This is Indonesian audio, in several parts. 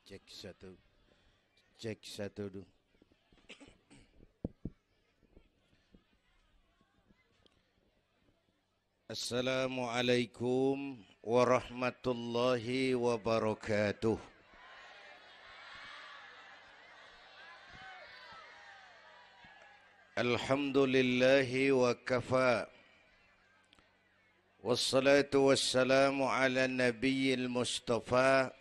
Cek satu, cek satu dulu. Assalamualaikum warahmatullahi wabarakatuh. Alhamdulillahi wa kafa. Wassalatu wassalamu ala nabiyyil mustafa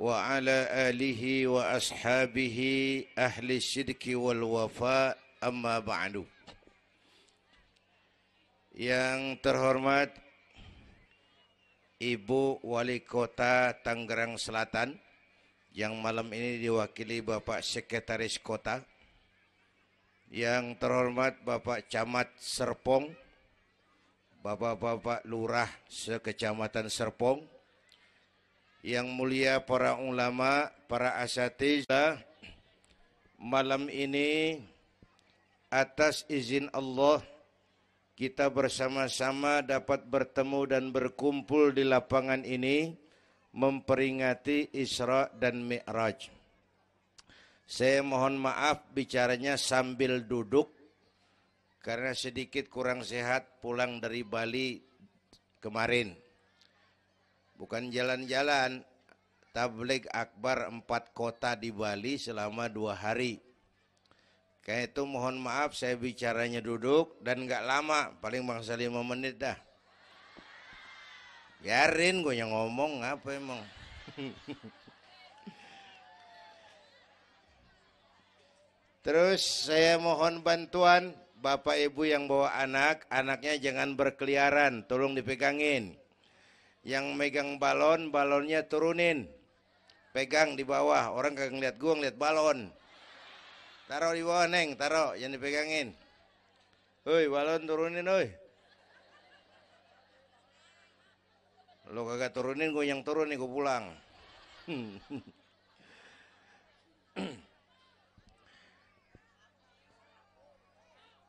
wa ala alihi wa ashabihi ahli syidki wal wafa, amma ba'du. Yang terhormat Ibu Wali Kota Tangerang Selatan, yang malam ini diwakili Bapak Sekretaris Kota. Yang terhormat Bapak Camat Serpong, Bapak-bapak Lurah sekecamatan Serpong, yang mulia para ulama, para asatidzah, malam ini atas izin Allah kita bersama-sama dapat bertemu dan berkumpul di lapangan ini memperingati Isra dan Mi'raj. Saya mohon maaf bicaranya sambil duduk karena sedikit kurang sehat pulang dari Bali kemarin. Bukan jalan-jalan, tabligh akbar 4 kota di Bali selama 2 hari. Kayak itu mohon maaf saya bicaranya duduk dan gak lama, paling bangsa 5 menit dah. Biarin gue yang ngomong, apa emang. Terus saya mohon bantuan Bapak Ibu yang bawa anak, anaknya jangan berkeliaran, tolong dipegangin. Yang megang balon, balonnya turunin. Pegang di bawah, orang kagak ngeliat gua, ngeliat balon. Taruh di bawah, Neng, taruh, jangan dipegangin. Hoi, balon turunin, hoi. Lo kagak turunin, gue yang turun nih, gue pulang.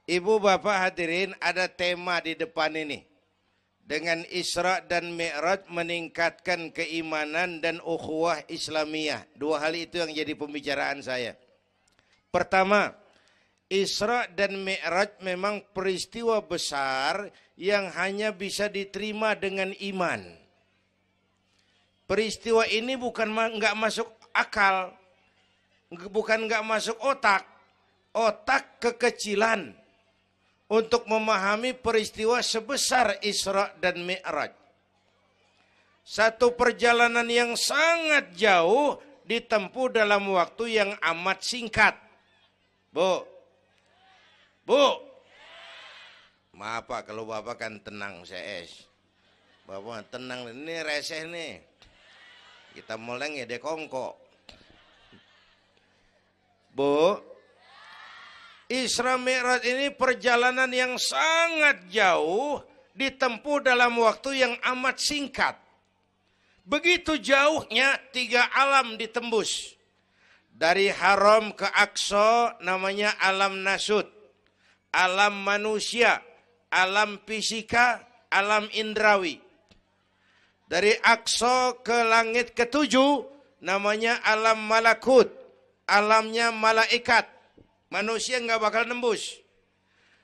Ibu bapak hadirin, ada tema di depan ini. Dengan Isra dan Mi'raj meningkatkan keimanan dan ukhuwah Islamiyah. 2 hal itu yang jadi pembicaraan saya. Pertama, Isra dan Mi'raj memang peristiwa besar yang hanya bisa diterima dengan iman. Peristiwa ini bukan nggak masuk akal, bukan nggak masuk otak. Otak kekecilan untuk memahami peristiwa sebesar Isra dan Mi'raj. Satu perjalanan yang sangat jauh ditempuh dalam waktu yang amat singkat. Bu, maaf Pak, kalau Bapak kan tenang CS. Bapak tenang, ini reseh nih. Kita meleng ya dekongko. Bu, Isra Mi'raj ini perjalanan yang sangat jauh ditempuh dalam waktu yang amat singkat. Begitu jauhnya 3 alam ditembus. Dari Haram ke Aqsa namanya alam nasut, alam manusia, alam fisika, alam indrawi. Dari Aqsa ke langit ke-7 namanya alam malakut, alamnya malaikat. Manusia nggak bakal nembus.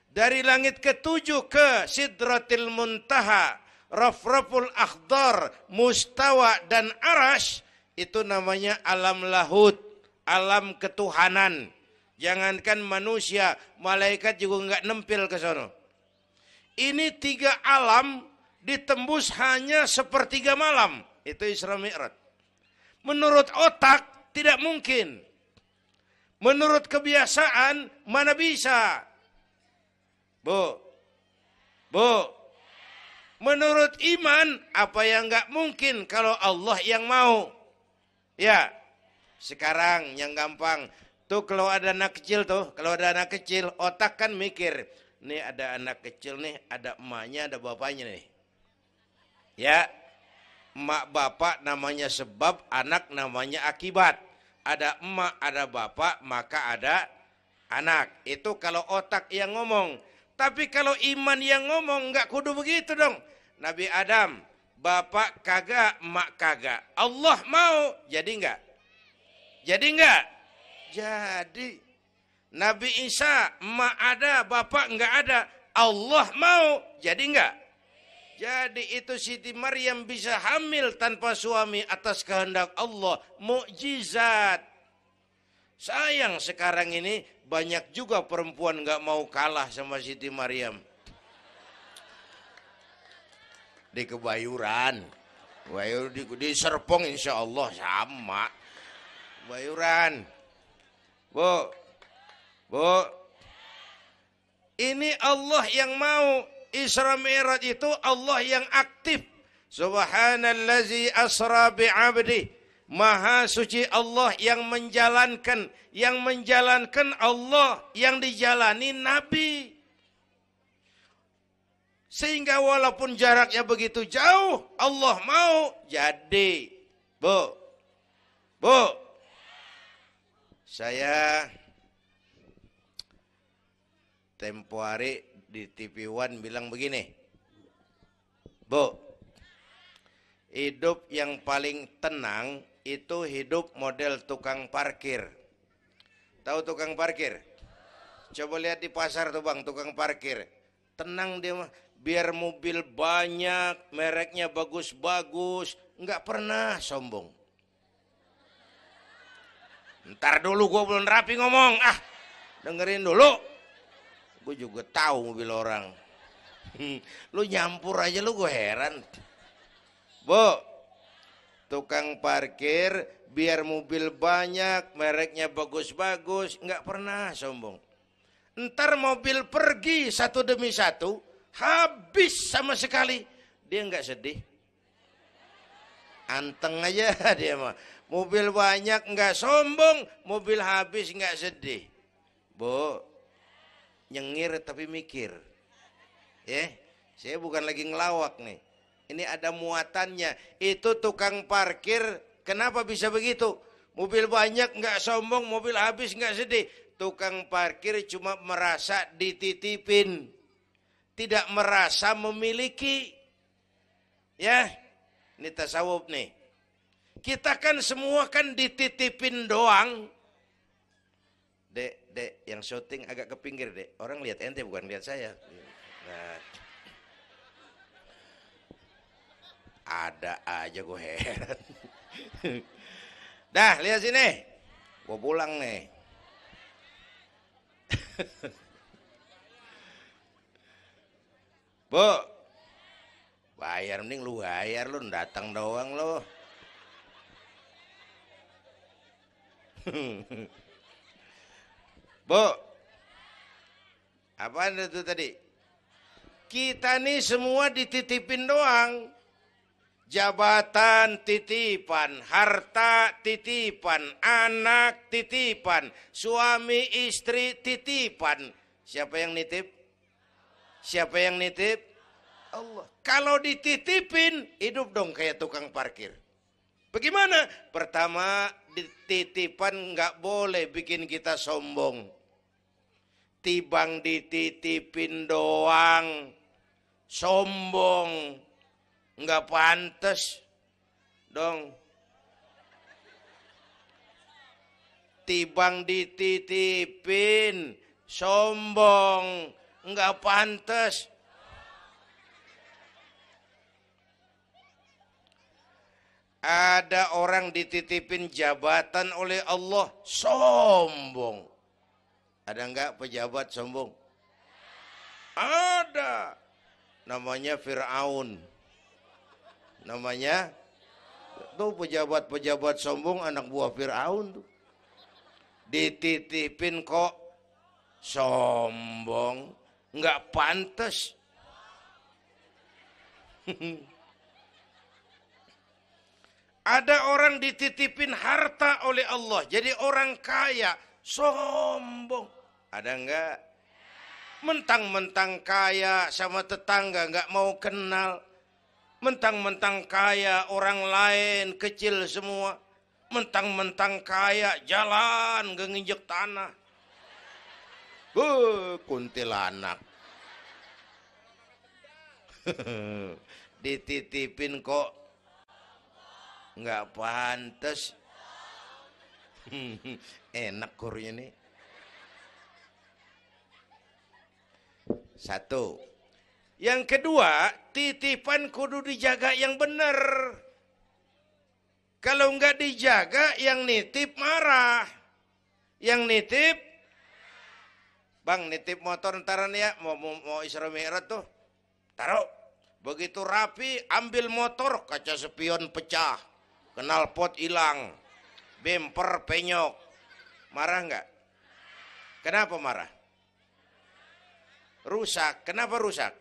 Dari langit ke-7 ke Sidratil Muntaha, Rafraful Akhdar, Mustawa dan Arash, itu namanya alam lahut, alam ketuhanan. Jangankan manusia, malaikat juga nggak nempel ke sono. Ini 3 alam ditembus hanya sepertiga malam. Itu Isra Mi'raj. Menurut otak tidak mungkin. Menurut kebiasaan mana bisa? Bu. Menurut iman apa yang nggak mungkin kalau Allah yang mau? Ya. Sekarang yang gampang. Tuh kalau ada anak kecil tuh, kalau ada anak kecil otak kan mikir, nih ada anak kecil nih, ada emaknya, ada bapaknya nih. Ya. Emak bapak namanya sebab, anak namanya akibat. Ada emak, ada bapak, maka ada anak. Itu kalau otak yang ngomong. Tapi kalau iman yang ngomong, nggak kudu begitu dong. Nabi Adam, bapak kagak, emak kagak. Allah mau, jadi nggak? Jadi enggak? Jadi. Nabi Isa, emak ada, bapak enggak ada. Allah mau, jadi enggak? Jadi itu Siti Maryam bisa hamil tanpa suami atas kehendak Allah. Mukjizat. Sayang sekarang ini banyak juga perempuan enggak mau kalah sama Siti Maryam. Di Kebayuran. Di Serpong insya Allah sama. Kebayuran. Bu. Ini Allah yang mau. Isra Mi'raj itu Allah yang aktif. Subhanallazi asra bi'abdi. Maha suci Allah yang menjalankan. Yang menjalankan Allah. Yang dijalani Nabi. Sehingga walaupun jaraknya begitu jauh. Allah mau jadi. Bu. Saya tempo hari di TV One bilang begini, Bu, hidup yang paling tenang itu hidup model tukang parkir. Tahu tukang parkir? Coba lihat di pasar tuh bang, tukang parkir. Tenang dia mah, biar mobil banyak, mereknya bagus-bagus, nggak pernah sombong. Ntar dulu gue belum rapi ngomong, dengerin dulu. Gue juga tahu mobil orang. Lu nyampur aja lu, gue heran. Bu, tukang parkir biar mobil banyak, mereknya bagus-bagus, nggak pernah sombong. Ntar mobil pergi satu demi satu, habis sama sekali, dia nggak sedih. Anteng aja dia mah. Mobil banyak nggak sombong, mobil habis nggak sedih. Bu, nyengir tapi mikir. Saya bukan lagi ngelawak nih. Ini ada muatannya. Itu tukang parkir, kenapa bisa begitu? Mobil banyak nggak sombong, mobil habis nggak sedih. Tukang parkir cuma merasa dititipin, tidak merasa memiliki. Ya, ini tasawuf nih. Kita kan semua kan dititipin doang. Dek, yang syuting agak ke pinggir, Dek. Orang lihat ente bukan lihat saya. Nah. Ada aja gue heran. Dah, lihat sini. Gue pulang nih. Bu. Bayar, mending lu bayar, lu datang doang lu. Bu, apaan itu tadi? Kita nih semua dititipin doang. Jabatan titipan, harta titipan, anak titipan, suami istri titipan. Siapa yang nitip? Siapa yang nitip? Allah. Kalau dititipin, hidup dong kayak tukang parkir. Bagaimana? Pertama, titipan nggak boleh bikin kita sombong. Tibang dititipin doang, sombong, nggak pantas dong. Tibang dititipin, sombong, nggak pantas. Ada orang dititipin jabatan oleh Allah, sombong. Ada enggak pejabat sombong? Ada. Namanya Fir'aun. Namanya, tuh pejabat-pejabat sombong anak buah Fir'aun tuh. Dititipin kok sombong, enggak pantas. Ada orang dititipin harta oleh Allah, jadi orang kaya, sombong. Ada enggak? Mentang-mentang kaya sama tetangga enggak mau kenal. Mentang-mentang kaya orang lain kecil semua. Mentang-mentang kaya jalan enggak nginjek tanah. Kuntilanak. Dititipin kok enggak pantas. Enak kurnya nih. Satu. Yang kedua, titipan kudu dijaga yang benar. Kalau nggak dijaga, yang nitip marah. Yang nitip, bang nitip motor ntaran ya, mau Isra Mi'raj tuh. Taruh. Begitu rapi, ambil motor, kaca spion pecah. Knalpot hilang. Bemper penyok. Marah nggak? Kenapa marah? Rusak. Kenapa rusak?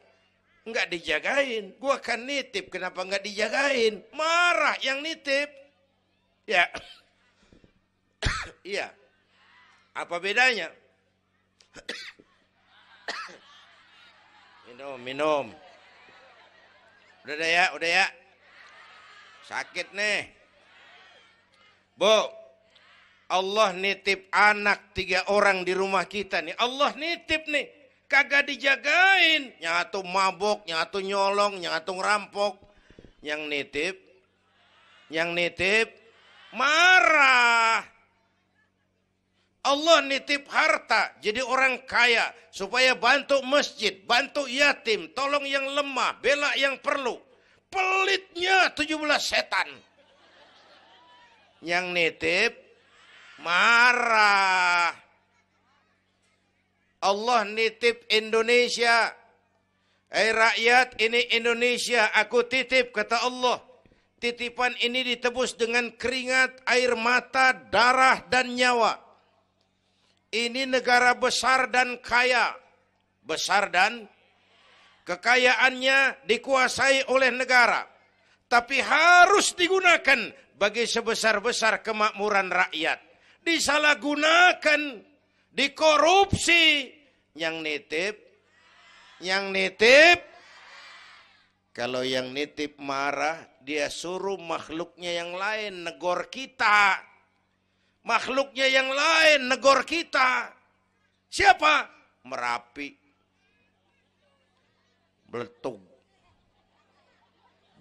Nggak dijagain. Gua kan nitip, kenapa nggak dijagain? Marah yang nitip. Ya. Iya. Apa bedanya? Minum. Udah ya. Sakit nih. Bu, Allah nitip anak 3 orang di rumah kita nih. Allah nitip nih. Kagak dijagain. Nyatu mabok, nyatu nyolong, nyatu ngerampok. Yang nitip marah. Allah nitip harta jadi orang kaya supaya bantu masjid, bantu yatim, tolong yang lemah, bela yang perlu. Pelitnya 17 setan. Yang nitip marah. Allah nitip Indonesia. Rakyat, ini Indonesia, aku titip, kata Allah. Titipan ini ditebus dengan keringat, air mata, darah, dan nyawa. Ini negara besar dan kaya. Besar dan kekayaannya dikuasai oleh negara. Tapi harus digunakan bagi sebesar-besar kemakmuran rakyat. Disalahgunakan, dikorupsi. Yang nitip. Kalau yang nitip marah, dia suruh makhluknya yang lain negor kita. Makhluknya yang lain negor kita. Siapa? Merapi. Beletug.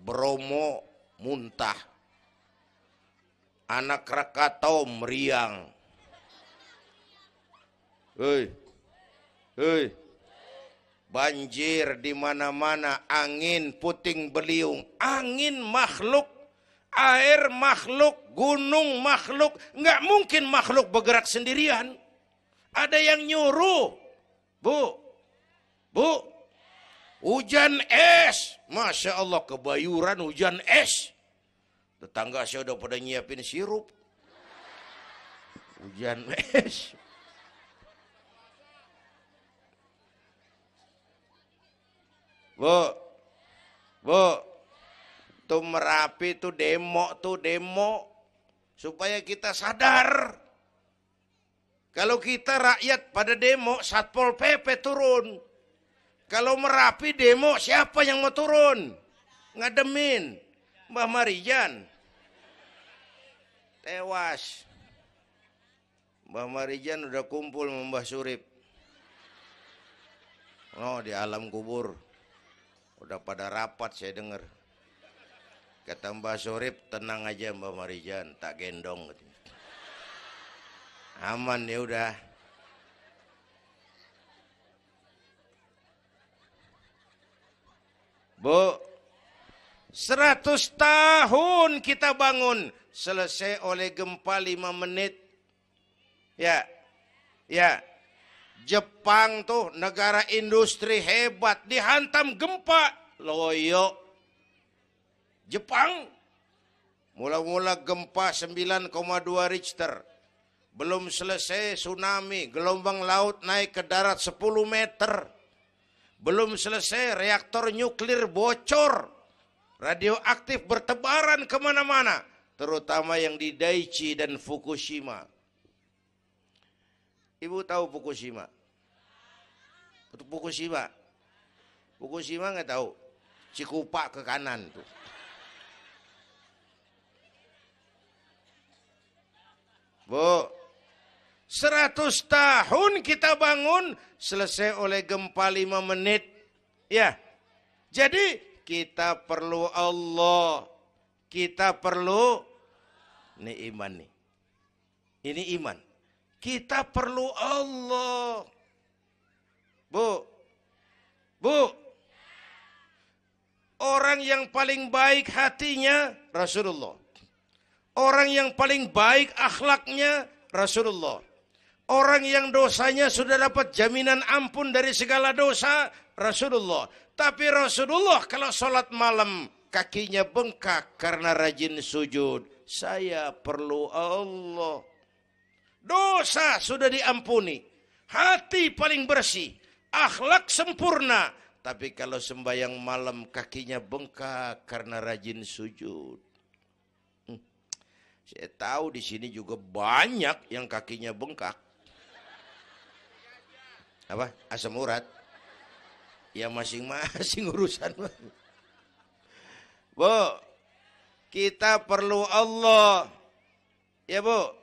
Bromo muntah. Anak Krakatau meriang. Hei. Banjir di mana-mana, angin puting beliung, angin makhluk, air makhluk, gunung makhluk, nggak mungkin makhluk bergerak sendirian. Ada yang nyuruh, bu, hujan es, masya Allah kebayuran hujan es. Tetangga saya udah pada nyiapin sirup, hujan es. Bu, tuh Merapi tuh demo, supaya kita sadar. Kalau kita rakyat pada demo, Satpol PP turun. Kalau Merapi demo, siapa yang mau turun? Ngademin, Mbah Marijan. Tewas. Mbah Marijan udah kumpul sama Mbah Surip. Oh, di alam kubur. Udah pada rapat saya dengar. Kata Mbah Surip, tenang aja Mbah Marijan, tak gendong. Aman ya udah. Bu, 100 tahun kita bangun, selesai oleh gempa 5 menit. Ya. Jepang tuh negara industri hebat, dihantam gempa, loyo. Jepang mula-mula gempa 9,2 Richter. Belum selesai tsunami, gelombang laut naik ke darat 10 meter. Belum selesai reaktor nuklir bocor. Radioaktif bertebaran kemana-mana. Terutama yang di Daiichi dan Fukushima. Ibu tahu Fukushima? Fukushima nggak tahu. Cikupa ke kanan tuh. Bu, 100 tahun kita bangun, selesai oleh gempa 5 menit. Ya, jadi kita perlu Allah. Kita perlu, nih iman nih. Ini iman. Kita perlu Allah. Bu. Orang yang paling baik hatinya Rasulullah. Orang yang paling baik akhlaknya Rasulullah. Orang yang dosanya sudah dapat jaminan ampun dari segala dosa Rasulullah. Tapi Rasulullah kalau sholat malam kakinya bengkak karena rajin sujud. Saya perlu Allah. Dosa sudah diampuni. Hati paling bersih. Akhlak sempurna. Tapi kalau sembahyang malam kakinya bengkak karena rajin sujud. Saya tahu di sini juga banyak yang kakinya bengkak. Apa? Asam urat. Ya masing-masing urusan. Bu, kita perlu Allah. Ya Bu,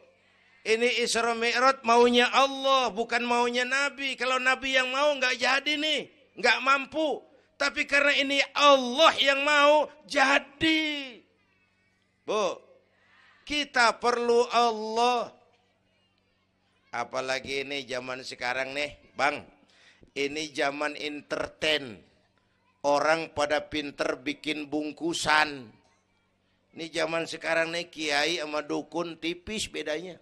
ini Isra Mi'raj maunya Allah, bukan maunya Nabi. Kalau Nabi yang mau nggak jadi nih, nggak mampu. Tapi karena ini Allah yang mau, jadi. Bu, kita perlu Allah. Apalagi ini zaman sekarang nih, Bang. Ini zaman entertain. Orang pada pinter bikin bungkusan. Ini zaman sekarang nih kiai sama dukun tipis bedanya.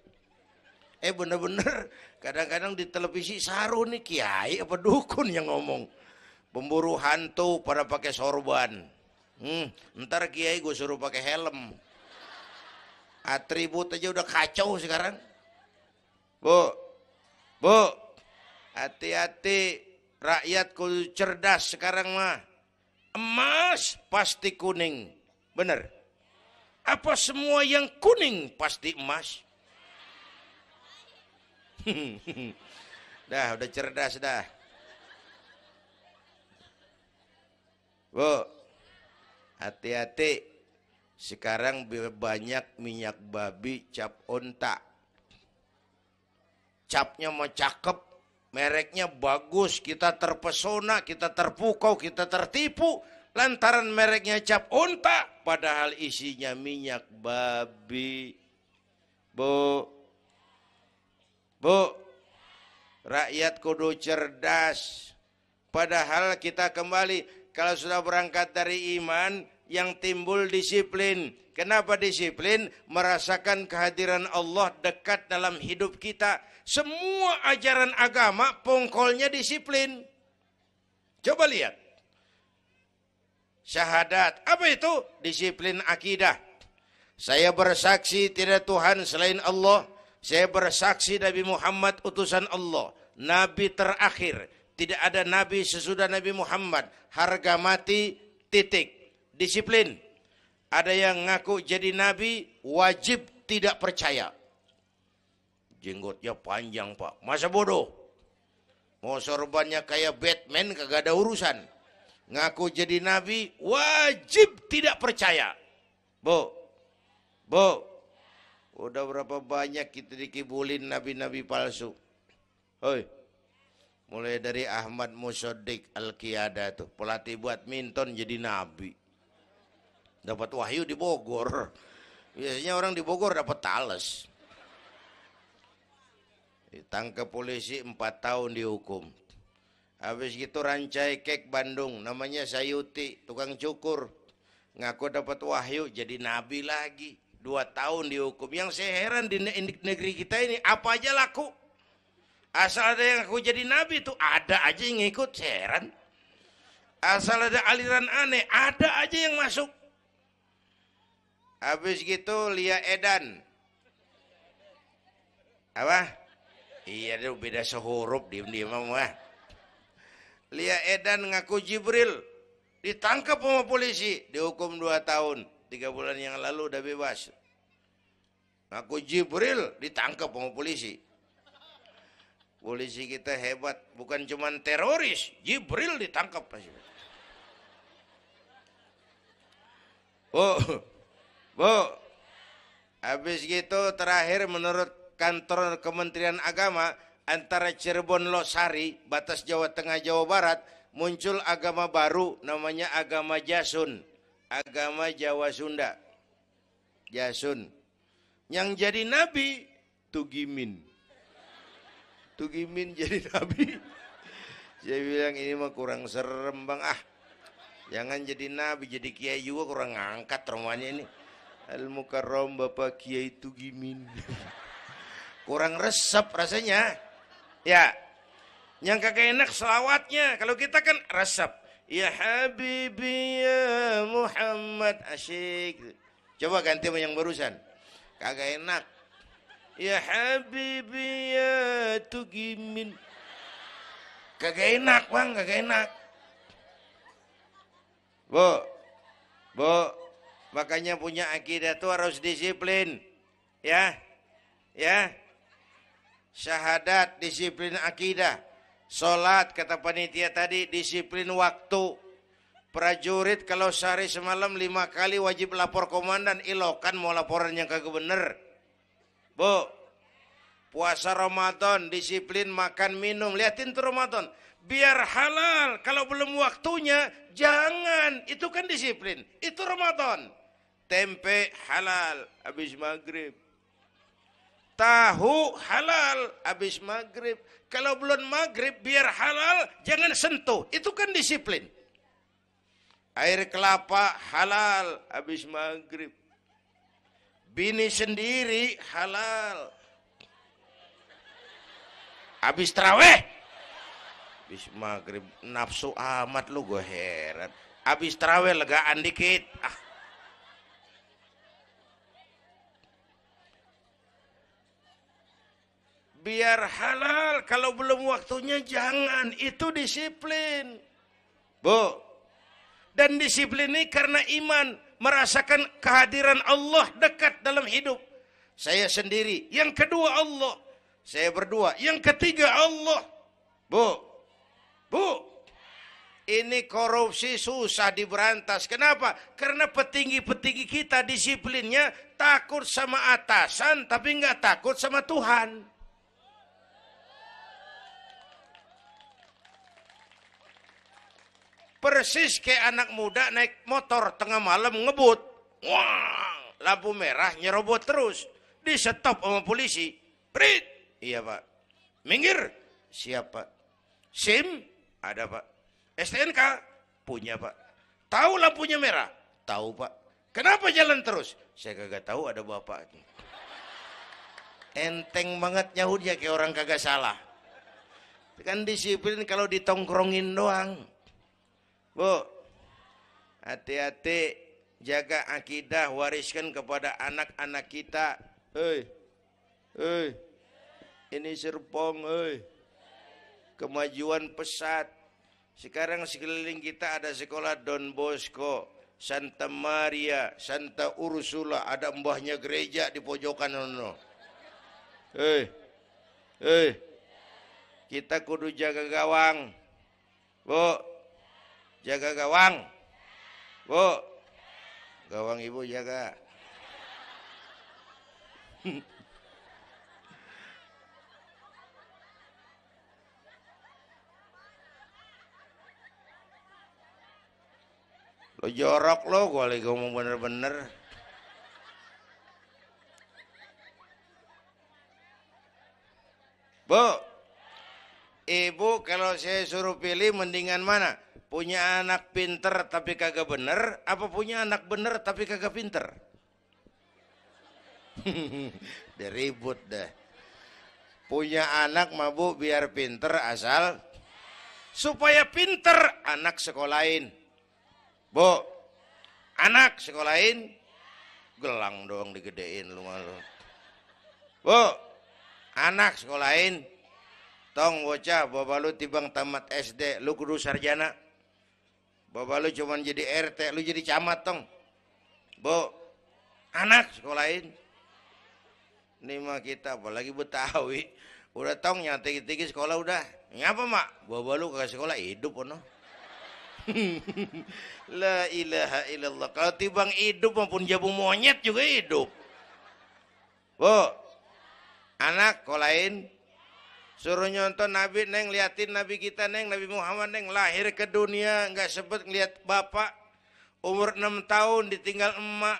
Bener-bener kadang-kadang di televisi saru nih kiai apa dukun yang ngomong. Pemburu hantu pada pakai sorban. Ntar kiai gue suruh pakai helm. Atribut aja udah kacau sekarang. Bu, hati-hati, rakyat kudu cerdas sekarang mah. Emas pasti kuning, bener? Apa semua yang kuning pasti emas? Udah cerdas dah. Bu, hati-hati. Sekarang banyak minyak babi cap onta. Capnya mah cakep, mereknya bagus, kita terpesona, kita terpukau, kita tertipu. Lantaran mereknya cap onta, padahal isinya minyak babi. Bu, rakyat kudu cerdas. Padahal kita kembali, kalau sudah berangkat dari iman, yang timbul disiplin. Kenapa disiplin? Merasakan kehadiran Allah dekat dalam hidup kita. Semua ajaran agama pongkolnya disiplin. Coba lihat. Syahadat, apa itu? Disiplin akidah. Saya bersaksi tidak Tuhan selain Allah. Saya bersaksi Nabi Muhammad utusan Allah. Nabi terakhir. Tidak ada Nabi sesudah Nabi Muhammad. Harga mati, titik. Disiplin. Ada yang ngaku jadi Nabi, wajib tidak percaya. Jenggotnya panjang Pak. Masa bodoh? Mau sorbannya kayak Batman kagak ada urusan. Ngaku jadi Nabi, wajib tidak percaya. Bu. Udah berapa banyak kita dikibulin nabi-nabi palsu. Hoi. Mulai dari Ahmad Musaddiq Al-Qiyada tuh. Pelatih badminton jadi nabi. Dapat wahyu di Bogor. Biasanya orang di Bogor dapat tales. Ditangkap polisi 4 tahun dihukum. Habis gitu Rancai Kek Bandung, namanya Sayuti, tukang cukur. Ngaku dapat wahyu jadi nabi lagi. 2 tahun dihukum. Yang saya heran di negeri kita ini apa aja laku. Asal ada yang ngaku jadi nabi tuh ada aja yang ngikut, saya heran. Asal ada aliran aneh, ada aja yang masuk. Habis gitu Lia Edan. Apa? Iya deh beda sehuruf diem-diem mah. Lia Edan ngaku Jibril. Ditangkap sama polisi. Dihukum 2 tahun. 3 bulan yang lalu udah bebas. Ngaku Jibril ditangkap sama polisi. Polisi kita hebat. Bukan cuma teroris. Jibril ditangkap. Bu, habis gitu terakhir menurut kantor Kementerian Agama antara Cirebon Losari, batas Jawa Tengah Jawa Barat, muncul agama baru namanya agama Jasun, agama Jawa Sunda. Jasun. Yang jadi nabi Tugimin. Tugimin jadi nabi. Saya bilang ini mah kurang serem bang, jangan jadi nabi, jadi kiai juga kurang ngangkat rumahnya ini. Al-Mukarram Bapak Kiai Tugimin. Kurang resep rasanya. Ya, yang kagak enak selawatnya. Kalau kita kan resep. Ya Habibi ya Muhammad, asyik. Coba ganti sama yang barusan. Kagak enak. Ya Habibi ya Tugimin. Kagak enak bang, kagak enak. Bu, makanya punya akidah tuh harus disiplin. Ya. Syahadat, disiplin akidah. Sholat, kata panitia tadi, disiplin waktu. Prajurit kalau sehari semalam 5 kali wajib lapor komandan. Ilokan mau laporan yang kagak bener. Bu, puasa Ramadan, disiplin makan minum. Liatin tuh Ramadan. Biar halal. Kalau belum waktunya, jangan. Itu kan disiplin. Itu Ramadan. Tempe halal habis maghrib. Tahu halal habis maghrib. Kalau belum maghrib, biar halal, jangan sentuh. Itu kan disiplin. Air kelapa halal habis maghrib. Bini sendiri halal habis taraweh. Habis maghrib nafsu amat lu, gue heran. Habis taraweh legaan dikit. Biar halal, kalau belum waktunya jangan. Itu disiplin. Bu. Dan disiplin ini karena iman, merasakan kehadiran Allah dekat dalam hidup. Saya sendiri, yang kedua Allah. Saya berdua, yang ketiga Allah. Bu, ini korupsi susah diberantas. Kenapa? Karena petinggi-petinggi kita disiplinnya takut sama atasan, tapi nggak takut sama Tuhan. Persis kayak anak muda naik motor tengah malam ngebut. Wah, lampu merah nyerobot terus. Di stop sama polisi. Prit. Iya pak. Minggir. Siap pak. SIM? Ada pak. STNK? Punya pak. Tahu lampunya merah? Tahu pak. Kenapa jalan terus? Saya kagak tahu, ada bapak. Enteng banget nyahutnya kayak orang kagak salah. Kan disiplin kalau ditongkrongin doang. Bu, hati-hati, jaga akidah, wariskan kepada anak-anak kita. Ini Serpong, kemajuan pesat. Sekarang sekeliling kita ada sekolah Don Bosco, Santa Maria, Santa Ursula, ada mbahnya gereja di pojokan ono. Kita kudu jaga gawang. Bu, jaga gawang. Bu, gawang ibu jaga. Lo jorok lo, gue lagi ngomong bener-bener. Bu, ibu kalau saya suruh pilih mendingan mana? Punya anak pinter tapi kagak bener, apa punya anak bener tapi kagak pinter? Udah ribut dah. Punya anak mah bu biar pinter, asal supaya pinter anak sekolahin. Bu, anak sekolahin, gelang doang digedein lu malu. Bu, anak sekolahin, tong bocah, bapak lu tibang tamat SD, lu kudu sarjana. Bapak lu cuman jadi RT, lu jadi camat tong. Bu, anak sekolahin. Ini mah kita apalagi Betawi, udah tong nyantai-tinggi sekolah udah. Ngapa mak? Bapak lu ke sekolah hidup ono. La ilaha illallah. Kalau tibang hidup maupun jabu monyet juga hidup. Bu, anak sekolahin. Suruh nyonton Nabi, neng, liatin Nabi kita, neng, Nabi Muhammad, neng, lahir ke dunia, nggak sempet ngeliat bapak, umur 6 tahun ditinggal emak,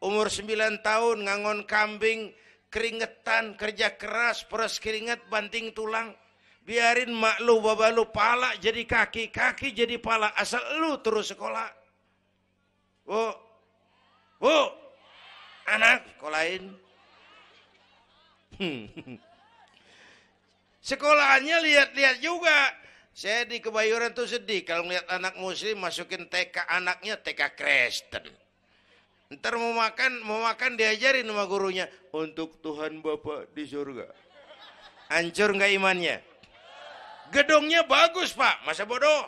umur 9 tahun ngangon kambing, keringetan, kerja keras, peras keringat, banting tulang. Biarin mak lu, baba lu, pala jadi kaki, kaki jadi pala. Asal lu terus sekolah. Bu, anak sekolahin. Sekolahannya lihat-lihat juga. Saya di Kebayoran tuh sedih kalau ngeliat anak muslim masukin TK, anaknya TK Kristen. Ntar mau makan diajarin sama gurunya untuk Tuhan Bapa di surga. Hancur nggak imannya? Gedungnya bagus Pak, masa bodoh?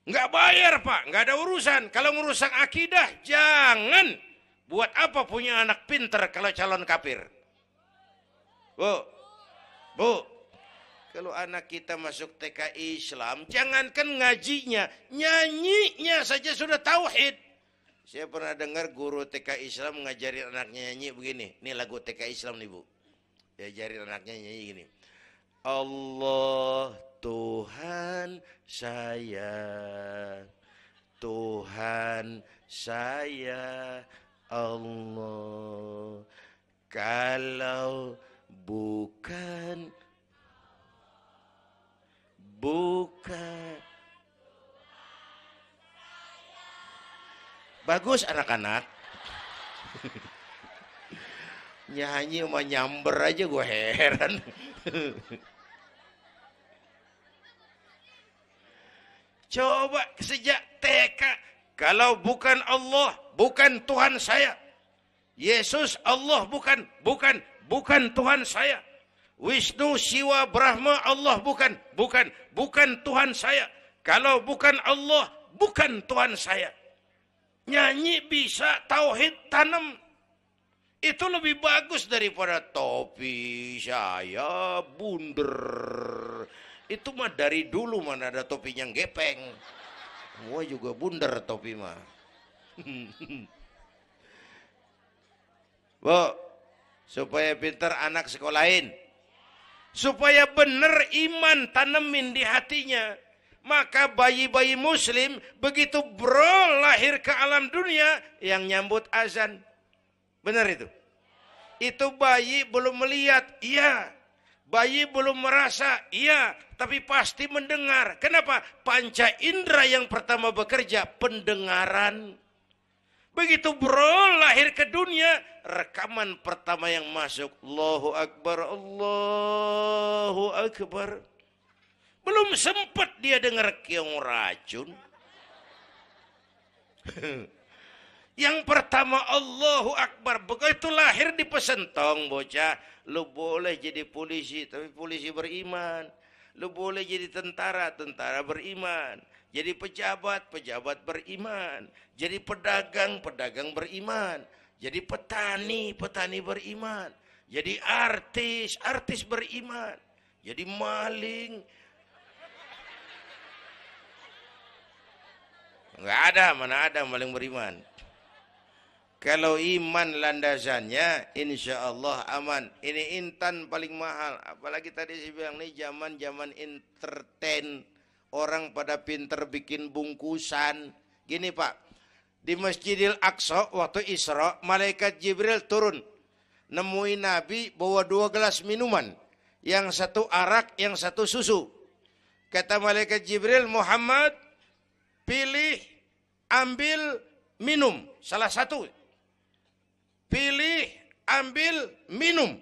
Nggak bayar Pak, nggak ada urusan. Kalau merusak akidah, jangan. Buat apa punya anak pinter kalau calon kafir? Bu, kalau anak kita masuk TK Islam, jangankan ngajinya, nyanyinya saja sudah tauhid. Saya pernah dengar guru TK Islam ngajarin anaknya nyanyi begini. Ini lagu TK Islam nih Bu. Diajarin anaknya nyanyi gini. Allah Tuhan saya, Tuhan saya Allah. Kalau bukan bagus anak-anak. Nyanyi sama nyamber aja gue heran. Coba sejak TK, kalau bukan Allah, bukan Tuhan saya. Yesus Allah bukan Tuhan saya. Wisnu, Siwa, Brahma, Allah bukan Tuhan saya. Kalau bukan Allah, bukan Tuhan saya. Nyanyi bisa, tauhid tanam. Itu lebih bagus daripada topi saya bunder. Itu mah dari dulu mana ada topinya gepeng. Semua juga bundar topi mah. Bu, supaya pintar anak sekolahin. Supaya benar iman tanemin di hatinya. Maka bayi-bayi muslim begitu lahir ke alam dunia yang nyambut azan. Benar itu? Itu bayi belum melihat, iya. Bayi belum merasa, iya, tapi pasti mendengar. Kenapa? Panca indera yang pertama bekerja, pendengaran. Begitu lahir ke dunia, rekaman pertama yang masuk, Allahu Akbar, Allahu Akbar. Belum sempat dia dengar keong racun. Yang pertama Allahu Akbar, begitu lahir dipesentong bocah, lu boleh jadi polisi, tapi polisi beriman. Lu boleh jadi tentara, tentara beriman. Jadi pejabat, pejabat beriman. Jadi pedagang, pedagang beriman. Jadi petani, petani beriman. Jadi artis, artis beriman. Jadi maling. Enggak ada, mana ada maling beriman. Kalau iman landasannya, insya Allah aman. Ini intan paling mahal. Apalagi tadi saya bilang, ini zaman entertain. Orang pada pinter bikin bungkusan. Gini Pak, di Masjidil Aqsa waktu Isra, malaikat Jibril turun. Nemuin Nabi bawa 2 gelas minuman. Yang satu arak, yang satu susu. Kata malaikat Jibril, Muhammad, pilih, ambil, minum. Salah satu. Pilih, ambil, minum.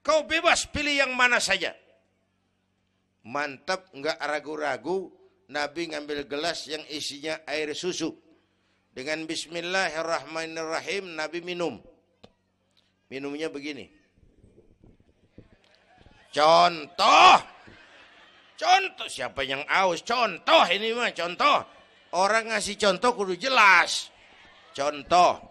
Kau bebas pilih yang mana saja. Mantap, enggak ragu-ragu. Nabi ngambil gelas yang isinya air susu. Dengan bismillahirrahmanirrahim, Nabi minum. Minumnya begini. Contoh. Contoh, siapa yang aus? Contoh ini mah, contoh. Orang ngasih contoh kudu jelas. Contoh.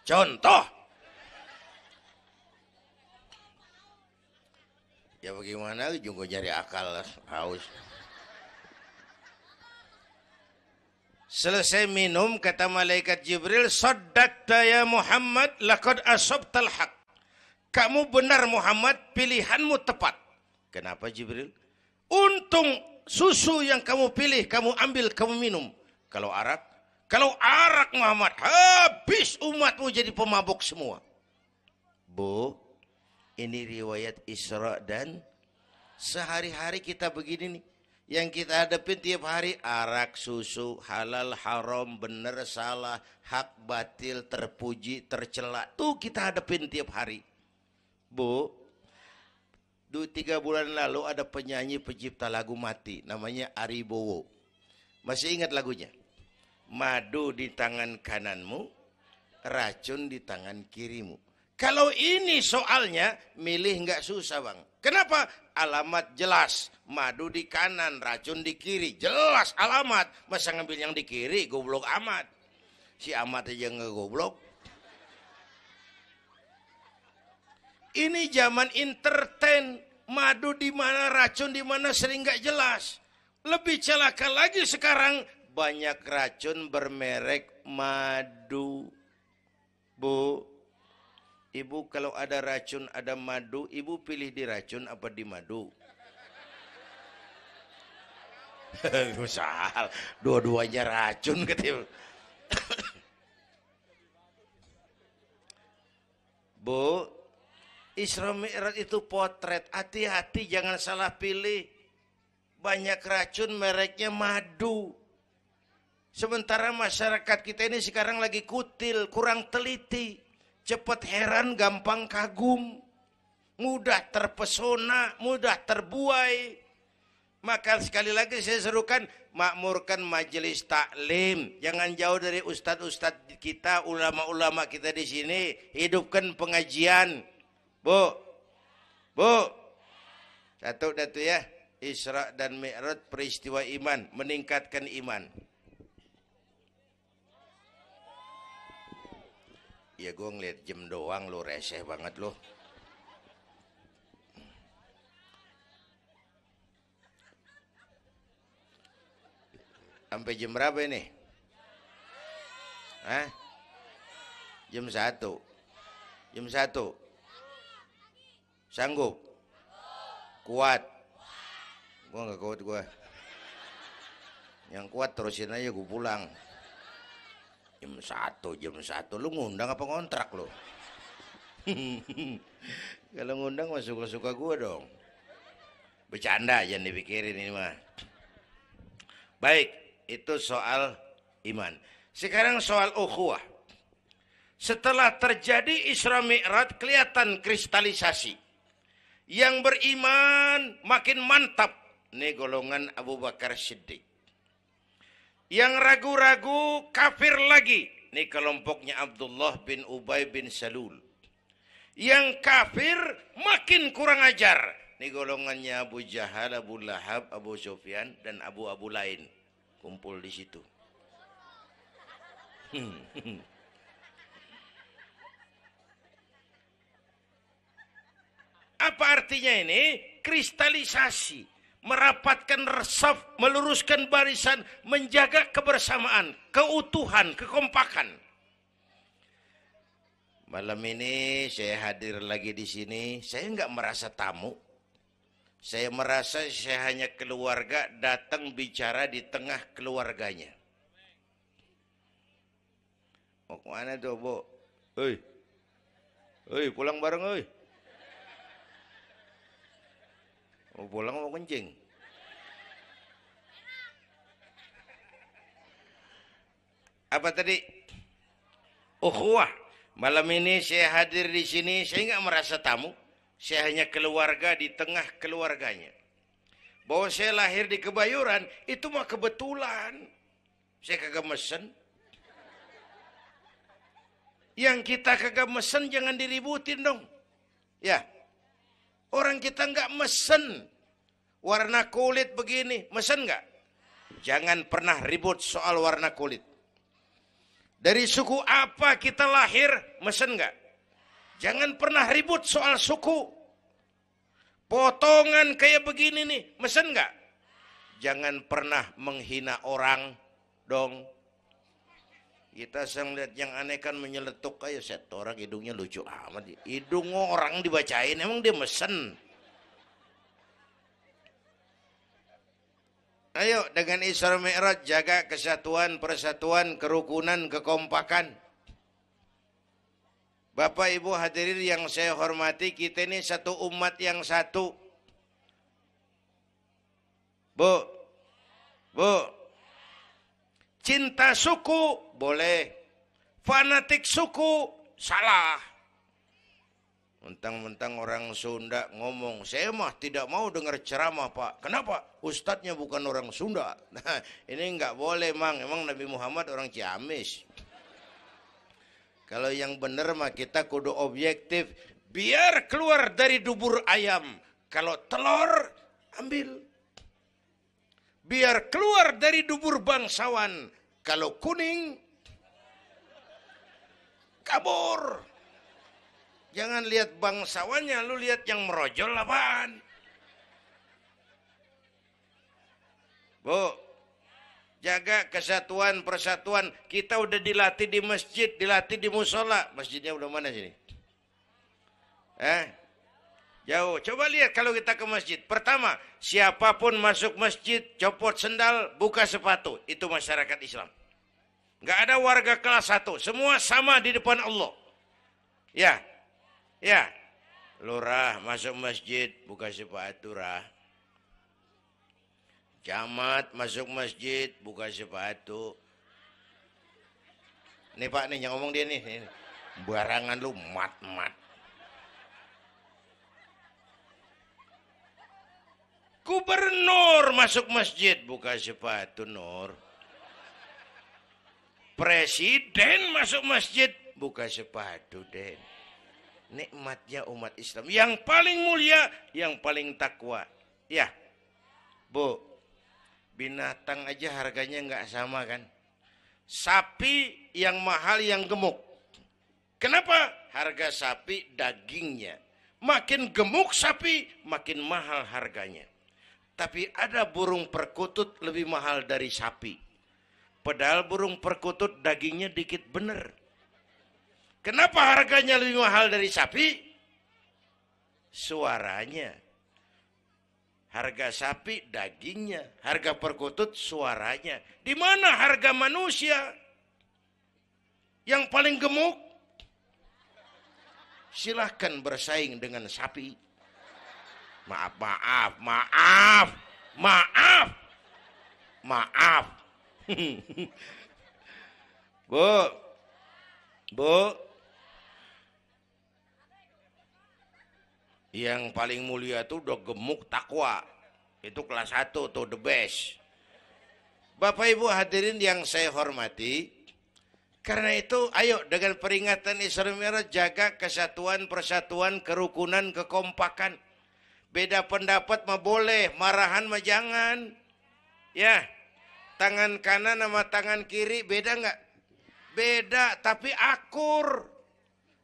Contoh. Ya bagaimana juga cari akal haus. Selesai minum kata malaikat Jibril, "Shaddaqta ya Muhammad, laqad asabtal haq." Kamu benar Muhammad, pilihanmu tepat. Kenapa Jibril? Untung susu yang kamu pilih, kamu ambil, kamu minum. Kalau arak Muhammad, habis umatmu jadi pemabuk semua. Bu, ini riwayat Isra dan sehari-hari kita begini nih. Yang kita hadapin tiap hari arak, susu, halal, haram, benar, salah, hak, batil, terpuji, tercela. Tuh kita hadapin tiap hari. Bu, 3 bulan lalu ada penyanyi pencipta lagu mati. Namanya Ari Bowo. Masih ingat lagunya? Madu di tangan kananmu, racun di tangan kirimu. Kalau ini soalnya, milih nggak susah bang. Kenapa? Alamat jelas. Madu di kanan, racun di kiri. Jelas alamat. Masa ngambil yang di kiri, goblok amat. Si amat aja nggak goblok. Ini zaman entertain. Madu di mana, racun di mana sering nggak jelas. Lebih celaka lagi sekarang. Banyak racun bermerek madu. Bu, ibu kalau ada racun, ada madu, ibu pilih di racun apa di madu? Misal, dua-duanya racun gitu. Bu, Isra Mi'raj itu potret. Hati-hati jangan salah pilih. Banyak racun mereknya madu. Sementara masyarakat kita ini sekarang lagi kutil, kurang teliti. Cepat heran, gampang kagum. Mudah terpesona, mudah terbuai. Maka sekali lagi saya serukan, makmurkan majelis taklim. Jangan jauh dari ustadz-ustadz kita, ulama-ulama kita di sini. Hidupkan pengajian. Bu, satu datu ya. Isra dan Mi'raj peristiwa iman, meningkatkan iman. Ya gue ngeliat jam doang lo, reseh banget lo. Sampai jam berapa ini? Hah? Jam 1. Jam 1. Sanggup? Kuat? Gue gak kuat gue. Yang kuat terusin aja gue pulang. Jam 1. Lu ngundang apa ngontrak lu? Kalau ngundang mah suka-suka gue dong. Bercanda, jangan dipikirin ini mah. Baik, itu soal iman. Sekarang soal ukhuwah. Setelah terjadi Isra Mi'raj, kelihatan kristalisasi. Yang beriman makin mantap. Ini golongan Abu Bakar Siddiq. Yang ragu-ragu kafir lagi. Ini kelompoknya Abdullah bin Ubay bin Salul. Yang kafir makin kurang ajar. Ini golongannya Abu Jahal, Abu Lahab, Abu Sufyan, dan Abu lain. Kumpul di situ. Apa artinya ini? Kristalisasi. Merapatkan resaf, meluruskan barisan, menjaga kebersamaan, keutuhan, kekompakan. Malam ini saya hadir lagi di sini. Saya nggak merasa tamu. Saya merasa saya hanya keluarga datang bicara di tengah keluarganya. Mau kemana tuh, Bu? Hei, pulang bareng, hei. Mau pulang mau kencing. Apa tadi? Ukhuwah. Malam ini saya hadir di sini, saya nggak merasa tamu. Saya hanya keluarga di tengah keluarganya. Bahwa saya lahir di Kebayoran, itu mah kebetulan. Saya kagak mesen. Yang kita kagak mesen jangan diributin dong. Ya. Orang kita nggak mesen. Warna kulit begini, mesen nggak? Jangan pernah ribut soal warna kulit. Dari suku apa kita lahir, mesen nggak? Jangan pernah ribut soal suku. Potongan kayak begini nih, mesen nggak? Jangan pernah menghina orang dong. Kita sedang lihat yang aneh kan menyeletuk kayak set orang hidungnya lucu amat. Hidung orang dibacain, emang dia mesen. Ayo dengan Isra Mi'raj jaga kesatuan, persatuan, kerukunan, kekompakan. Bapak Ibu hadirin yang saya hormati, kita ini satu umat yang satu. Bu, cinta suku boleh, fanatik suku salah. Mentang-mentang orang Sunda ngomong, saya mah tidak mau dengar ceramah Pak. Kenapa? Ustadznya bukan orang Sunda. Nah, ini nggak boleh Mang. Emang Nabi Muhammad orang Ciamis. Kalau yang benar mah kita kudu objektif. Biar keluar dari dubur ayam. Kalau telur, ambil. Biar keluar dari dubur bangsawan. Kalau kuning, kabur. Jangan lihat bangsawannya, lu lihat yang merojol apaan. Bu, jaga kesatuan, persatuan. Kita udah dilatih di masjid, dilatih di musola. Masjidnya udah mana sini? Jauh. Coba lihat kalau kita ke masjid. Pertama, siapapun masuk masjid, copot sendal, buka sepatu. Itu masyarakat Islam. Nggak ada warga kelas 1. Semua sama di depan Allah. Ya, lurah masuk masjid, buka sepatu rah. Camat masuk masjid, buka sepatu. Nih Pak, nih yang ngomong dia nih. Barangan lu mat. Gubernur masuk masjid, buka sepatu Nur. Presiden masuk masjid, buka sepatu Den. Nikmatnya umat Islam yang paling mulia, yang paling takwa. Ya, Bu, binatang aja harganya nggak sama kan? Sapi yang mahal yang gemuk. Kenapa? Harga sapi dagingnya. Makin gemuk sapi, makin mahal harganya. Tapi ada burung perkutut lebih mahal dari sapi. Padahal burung perkutut dagingnya dikit bener. Kenapa harganya lebih mahal dari sapi? Suaranya. Harga sapi dagingnya, harga perkutut suaranya. Di mana harga manusia yang paling gemuk? Silahkan bersaing dengan sapi. Maaf. Bu. Yang paling mulia itu udah gemuk takwa. Itu kelas 1 tuh the best. Bapak Ibu hadirin yang saya hormati. Karena itu ayo dengan peringatan Isra Mi'raj jaga kesatuan, persatuan, kerukunan, kekompakan. Beda pendapat mah boleh, marahan mah jangan. Ya, tangan kanan sama tangan kiri beda nggak? Beda, tapi akur.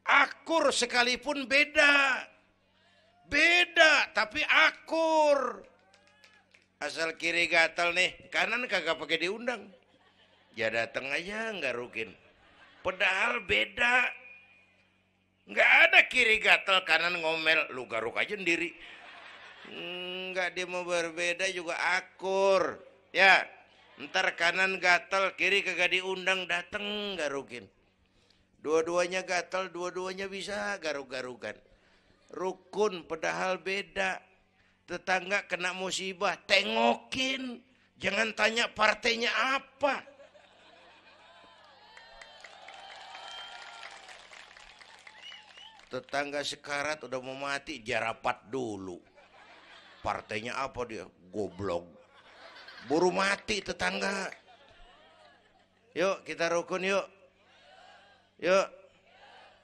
Akur sekalipun beda. Beda, tapi akur. Asal kiri gatal nih, kanan kagak pakai diundang. Ya datang aja nggak rukin. Padahal beda. Nggak ada kiri gatal, kanan ngomel. Lu garuk aja sendiri. Nggak, dia mau berbeda juga akur. Ya, ntar kanan gatal, kiri kagak diundang, dateng garukin. Dua-duanya gatal, dua-duanya bisa garuk-garukan. Rukun padahal beda. Tetangga kena musibah, tengokin. Jangan tanya partainya apa. Tetangga sekarat udah mau mati, dia rapat dulu. Partainya apa dia? Goblok. Buru mati tetangga. Yuk kita rukun yuk. Yuk.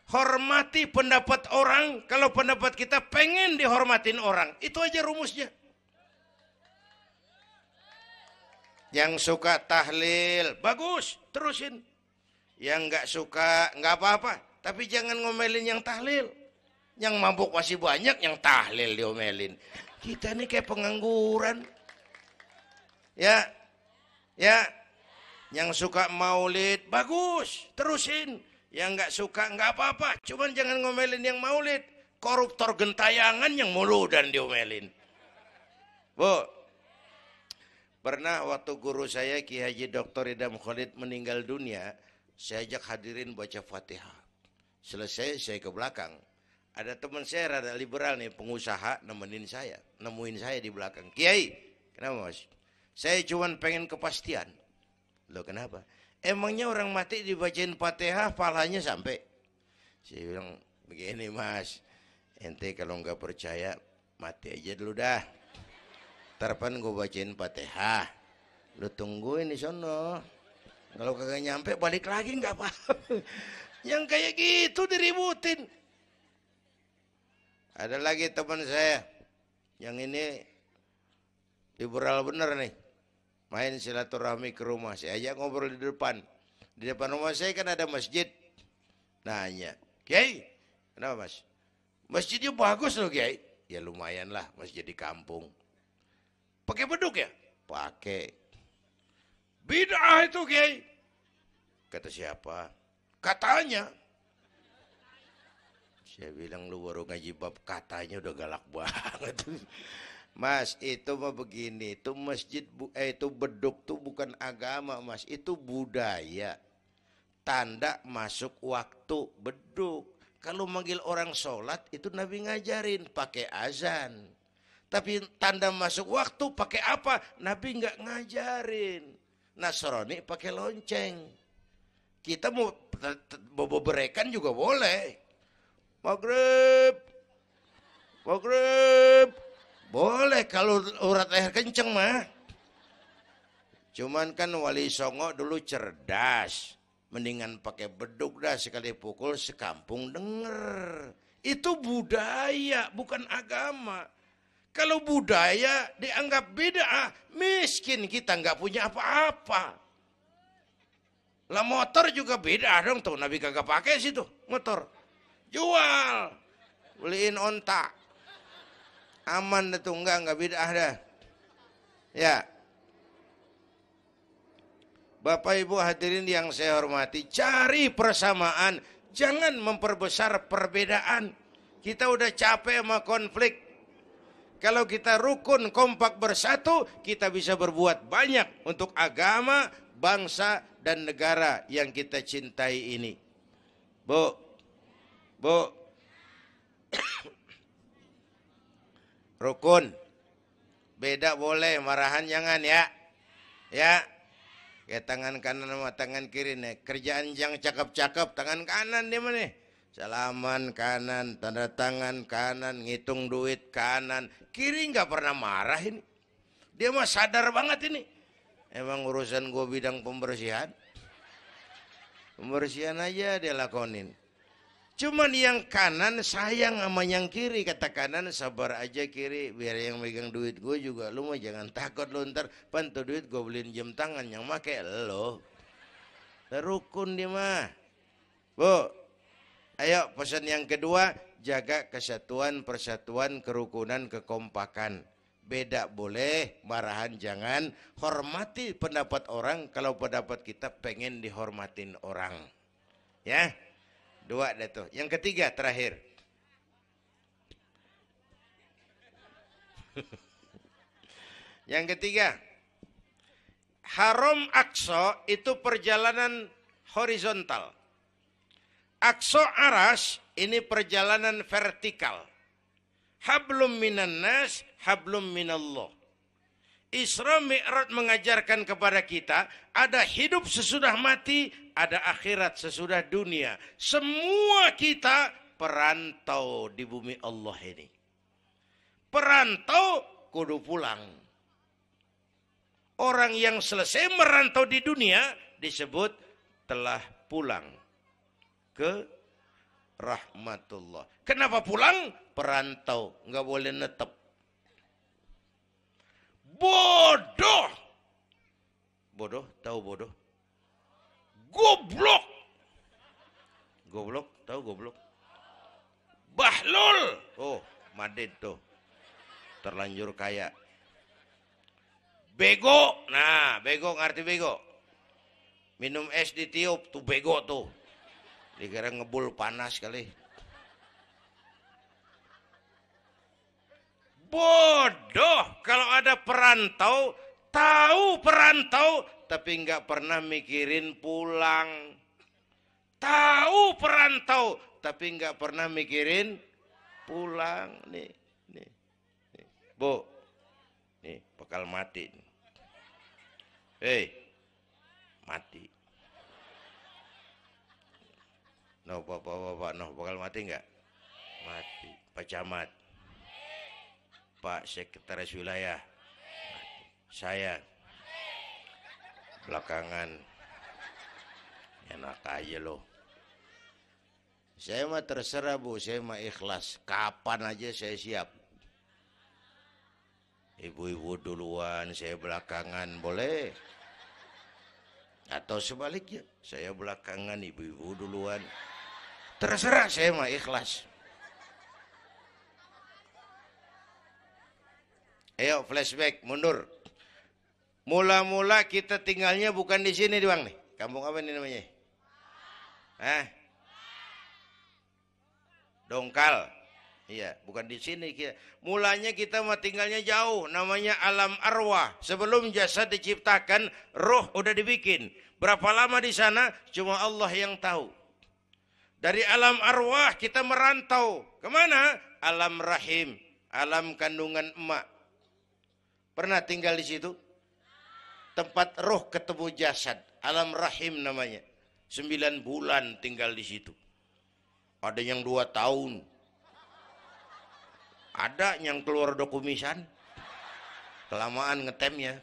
Hormati pendapat orang. Kalau pendapat kita pengen dihormatin orang. Itu aja rumusnya. Yang suka tahlil, bagus, terusin. Yang nggak suka, nggak apa-apa. Tapi jangan ngomelin yang tahlil. Yang mabuk masih banyak, yang tahlil diomelin. Kita ini kayak pengangguran. Ya. Yang suka maulid, bagus, terusin. Yang nggak suka, nggak apa-apa. Cuman jangan ngomelin yang maulid. Koruptor gentayangan yang mulu dan diomelin. Bu, Pernah waktu guru saya Ki Haji Dr. Idam Khalid meninggal dunia, saya ajak hadirin baca Fatihah. Selesai saya ke belakang. Ada teman saya rada liberal nih, pengusaha nemuin saya di belakang. Kiai, kenapa Mas? Saya cuma pengen kepastian. Loh kenapa? Emangnya orang mati dibacain Fatihah pahalanya sampai? Saya bilang begini Mas, ente kalau nggak percaya mati aja dulu dah. Tarpan gue bacain Fatihah, lu tungguin di sono. Kalau kagak nyampe balik lagi nggak apa-apa. Yang kayak gitu diributin. Ada lagi teman saya, yang ini liberal bener nih, main silaturahmi ke rumah. Saya ajak ngobrol di depan. Di depan rumah saya kan ada masjid. Nanya, Kiai, kenapa Mas? Masjidnya bagus loh Kiai. Ya lumayan lah, masjid di kampung. Pakai beduk ya? Pakai. Bid'ah itu Kiai. Kata siapa? Katanya. Saya bilang lu baru ngaji bab katanya udah galak banget. Mas, itu mah begini, itu masjid itu beduk tuh bukan agama, Mas. Itu budaya. Tanda masuk waktu beduk. Kalau manggil orang sholat itu Nabi ngajarin pakai azan. Tapi tanda masuk waktu pakai apa? Nabi nggak ngajarin. Nasrani pakai lonceng. Kita mau berekan juga boleh. Maghrib. Boleh kalau urat air kenceng mah. Cuman kan Wali Songo dulu cerdas. Mendingan pakai beduk dah, sekali pukul sekampung denger. Itu budaya bukan agama. Kalau budaya dianggap bid'ah, miskin kita nggak punya apa-apa. Lah motor juga bid'ah dong tuh, Nabi kagak pakai situ motor. Jual, beliin onta. Aman dah tuh, enggak bid'ah dah. Ya. Bapak Ibu hadirin yang saya hormati, cari persamaan, jangan memperbesar perbedaan. Kita udah capek sama konflik. Kalau kita rukun, kompak bersatu, kita bisa berbuat banyak untuk agama, bangsa, dan negara yang kita cintai ini. Bu, rukun, beda boleh, marahan jangan ya. Ya, kayak tangan kanan sama tangan kiri nih. Kerjaan yang cakep-cakep, tangan kanan dia mana nih? Salaman kanan, tanda tangan kanan, ngitung duit kanan. Kiri nggak pernah marah ini. Dia mah sadar banget ini. Emang urusan gue bidang pembersihan. Pembersihan aja dia lakonin. Cuman yang kanan sayang sama yang kiri. Kata kanan sabar aja kiri. Biar yang megang duit gue juga. Lu mah jangan takut lu ntar. Pantu duit gue beliin jam tangan. Yang make lo. Rukun dia mah. Bu. Ayo pesan yang kedua, jaga kesatuan, persatuan, kerukunan, kekompakan. Beda boleh, marahan jangan. Hormati pendapat orang, kalau pendapat kita pengen dihormatin orang. Ya, dua dah tuh. Yang ketiga, terakhir. Yang ketiga, Haram Aqsa itu perjalanan horizontal. Aqsa Aras ini perjalanan vertikal. Hablum minan nas, hablum minallah. Isra Mi'raj mengajarkan kepada kita ada hidup sesudah mati, ada akhirat sesudah dunia. Semua kita perantau di bumi Allah ini. Perantau kudu pulang. Orang yang selesai merantau di dunia disebut telah pulang ke rahmatullah. Kenapa pulang? Perantau, nggak boleh netep. Bodoh. Bodoh, tahu bodoh? Goblok. Goblok, tahu goblok? Bahlul. Oh, Madid tuh. Terlanjur kaya. Bego. Nah, bego ngerti bego? Minum es ditiup tuh bego tuh. Dikira ngebul panas kali. Bodoh. Kalau ada perantau Tahu perantau, tapi nggak pernah mikirin pulang. Tahu perantau, tapi nggak pernah mikirin pulang. Nih, nih, nih. Bu, nih bakal mati. Hei, mati. No, bapak, no, bakal mati nggak? Mati. Pak Camat, Pak Sekretaris Wilayah, saya belakangan enak aja loh. Saya mah terserah Bu, saya mah ikhlas. Kapan aja saya siap. Ibu-ibu duluan, saya belakangan, boleh. Atau sebaliknya, saya belakangan, ibu-ibu duluan. Terserah, saya mah ikhlas. Ayo flashback, mundur. Mula-mula kita tinggalnya bukan di sini doang nih. Kampung apa ini namanya? Dongkal. Iya, bukan di sini kita. Mulanya kita mah tinggalnya jauh, namanya alam arwah. Sebelum jasad diciptakan, roh udah dibikin. Berapa lama di sana? Cuma Allah yang tahu. Dari alam arwah kita merantau. Kemana? Alam rahim, alam kandungan emak. Pernah tinggal di situ? Tempat roh ketemu jasad, alam rahim namanya. 9 bulan tinggal di situ. Ada yang 2 tahun. Ada yang keluar dokumisan. Kelamaan ngetemnya.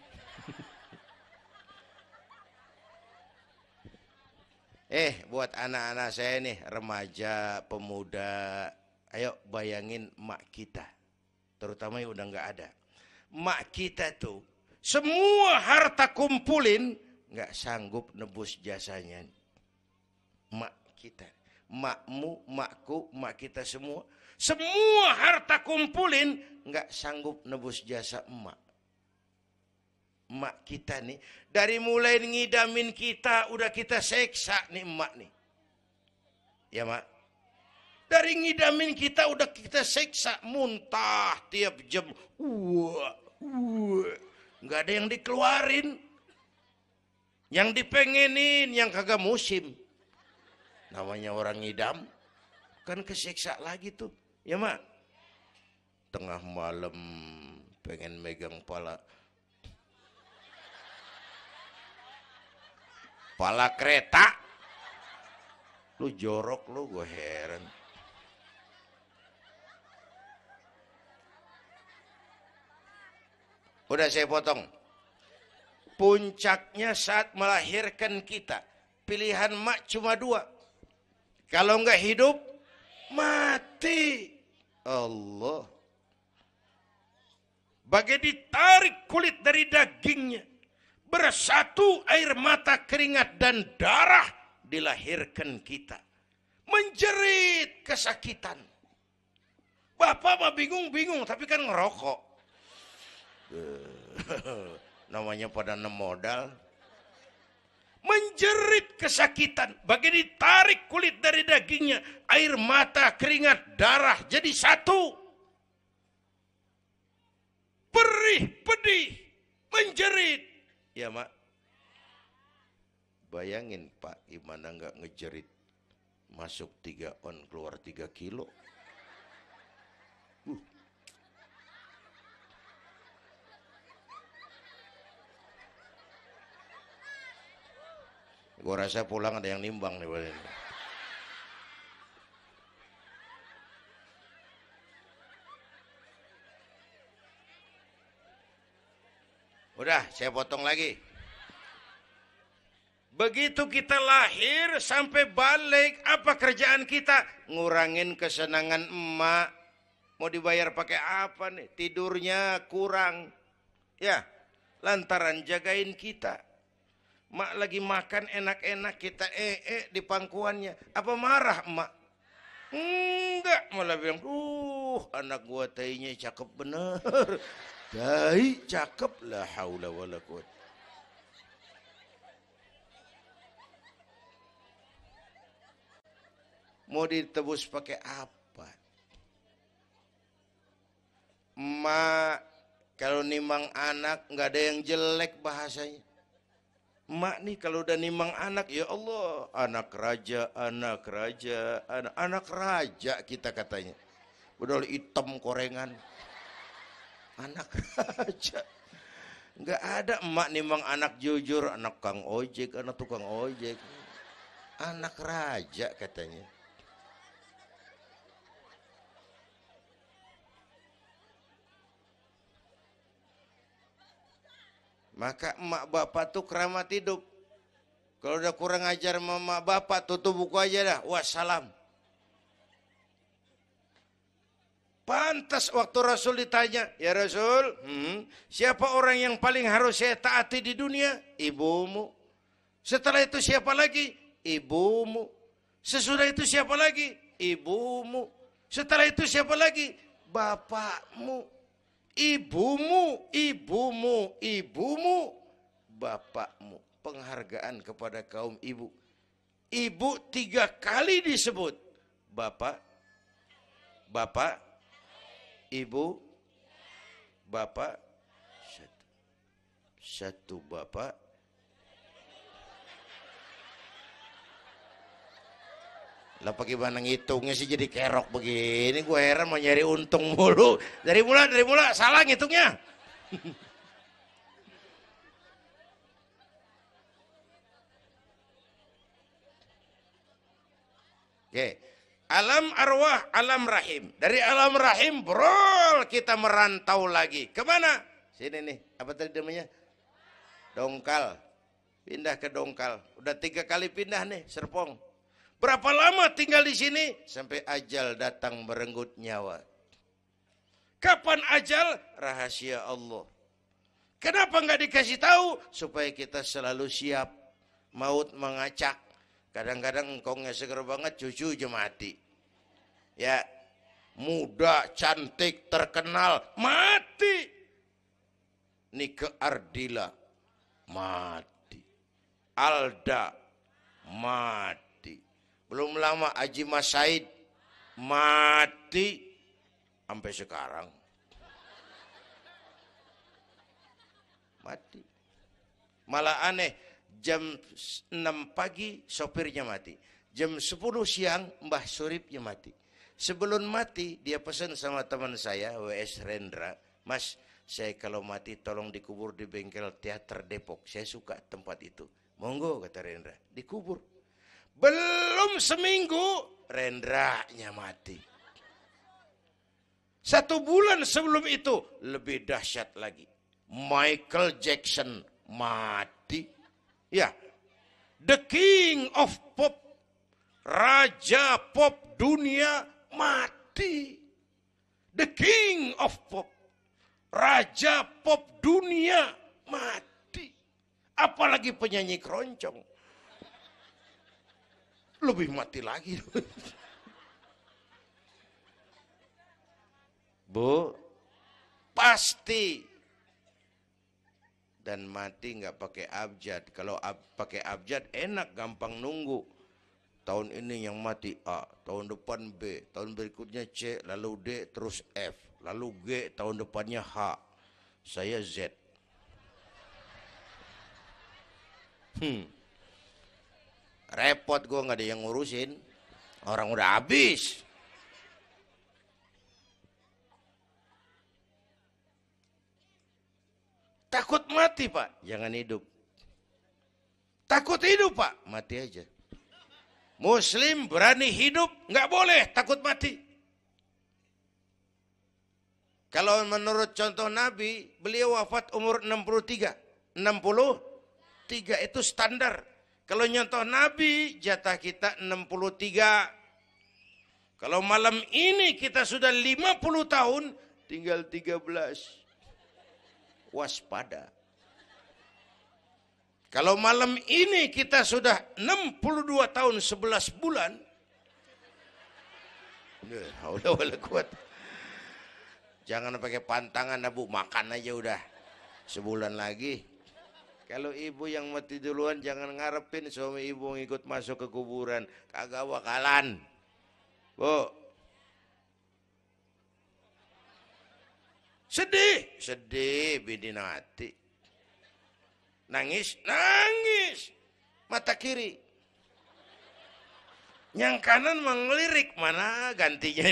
Buat anak-anak saya nih, remaja, pemuda, ayo bayangin mak kita. Terutama yang udah nggak ada. Mak kita tuh semua harta kumpulin nggak sanggup nebus jasanya. Mak kita, makmu, makku, mak kita semua harta kumpulin nggak sanggup nebus jasa emak. Emak kita nih dari mulai ngidamin kita udah kita seksa nih emak nih. Ya mak. Dari ngidamin kita udah kita seksa, muntah tiap jam. Nggak ada yang dikeluarin. Yang dipengenin, yang kagak musim. Namanya orang ngidam. Kan keseksa lagi tuh. Ya mak. Tengah malam pengen megang pala kereta. Lu jorok lu, gue heran. Udah saya potong. Puncaknya saat melahirkan kita. Pilihan mak cuma 2. Kalau enggak hidup, mati. Allah. Bagai ditarik kulit dari dagingnya. Bersatu air mata, keringat, dan darah. Dilahirkan kita. Menjerit kesakitan. Bapak mah bingung-bingung, tapi kan ngerokok. Namanya pada modal. Menjerit kesakitan, bagai ditarik kulit dari dagingnya, air mata, keringat, darah jadi satu. Perih, pedih, menjerit. Ya mak. Bayangin Pak, gimana nggak ngejerit. Masuk 3 on, keluar 3 kilo. Gue rasa pulang ada yang nimbang nih. Udah, saya potong lagi. Begitu kita lahir sampai balik, apa kerjaan kita? Ngurangin kesenangan emak. Mau dibayar pakai apa nih? Tidurnya kurang. Ya, lantaran jagain kita. Mak lagi makan enak-enak, kita di pangkuannya. Apa marah emak? Enggak, malah bilang, anak gua tainya cakep bener. Tai cakep, la haula wala quwwata. Mau ditebus pakai apa? Emak Kalau nimang anak nggak ada yang jelek bahasanya. Emak nih kalau udah nimang anak, ya Allah, anak raja, anak raja kita katanya. Udah hitam korengan. Anak raja. Nggak ada emak nimang anak jujur, anak kang ojek, anak tukang ojek. Anak raja katanya. Maka emak bapak tuh keramat hidup. Kalau udah kurang ajar sama emak bapak, tutup buku aja dah. Wassalam. Pantas waktu Rasul ditanya, ya Rasul, siapa orang yang paling harus saya taati di dunia? Ibumu. Setelah itu siapa lagi? Ibumu. Sesudah itu siapa lagi? Ibumu. Setelah itu siapa lagi? Bapakmu. Ibumu, bapakmu. Penghargaan kepada kaum ibu. Ibu 3 kali disebut. Bapak, ibu, bapak. Satu bapak. Lah bagaimana ngitungnya sih jadi kerok begini? Gue heran mau nyari untung mulu. Dari mula salah ngitungnya. Oke. Alam arwah, alam rahim. Dari alam rahim, brol, kita merantau lagi. Kemana? Sini nih, apa tadi namanya? Dongkal. Pindah ke Dongkal. Udah 3 kali pindah nih, Serpong. Berapa lama tinggal di sini? Sampai ajal datang merenggut nyawa. Kapan ajal? Rahasia Allah. Kenapa nggak dikasih tahu? Supaya kita selalu siap. Maut mengacak. Kadang-kadang engkau nggak seger banget, cucu aja mati. Ya, muda, cantik, terkenal, mati. Nike Ardila, mati. Alda, mati. Belum lama Haji Mas Said mati sampai sekarang. Mati. Malah aneh, jam 6 pagi sopirnya mati. Jam 10 siang Mbah Suripnya mati. Sebelum mati dia pesan sama teman saya WS Rendra, Mas, saya kalau mati tolong dikubur di bengkel teater Depok. Saya suka tempat itu. Monggo kata Rendra, dikubur. Belum seminggu, Rendranya mati. 1 bulan sebelum itu, lebih dahsyat lagi. Michael Jackson mati. Ya, the king of pop, raja pop dunia mati. The king of pop, raja pop dunia mati. Apalagi penyanyi keroncong. Lebih mati lagi. Bu, pasti. Dan mati nggak pakai abjad. Kalau pakai abjad enak, gampang nunggu. Tahun ini yang mati A, tahun depan B, tahun berikutnya C, lalu D, terus F, lalu G, tahun depannya H. Saya Z. Repot gue, nggak ada yang ngurusin. Orang udah habis. Takut mati Pak, jangan hidup. Takut hidup Pak, mati aja. Muslim berani hidup, nggak boleh takut mati. Kalau menurut contoh Nabi, beliau wafat umur 63. 63 itu standar. Kalau nyontoh Nabi, jatah kita 63. Kalau malam ini kita sudah 50 tahun, tinggal 13. Waspada. Kalau malam ini kita sudah 62 tahun 11 bulan, jangan pakai pantangan, Bu, makan aja udah. Sebulan lagi. Kalau ibu yang mati duluan, jangan ngarepin suami ibu ngikut masuk ke kuburan. Kagak bakalan. Bu. Sedih bidinati. Nangis, mata kiri. Yang kanan mengelirik, mana gantinya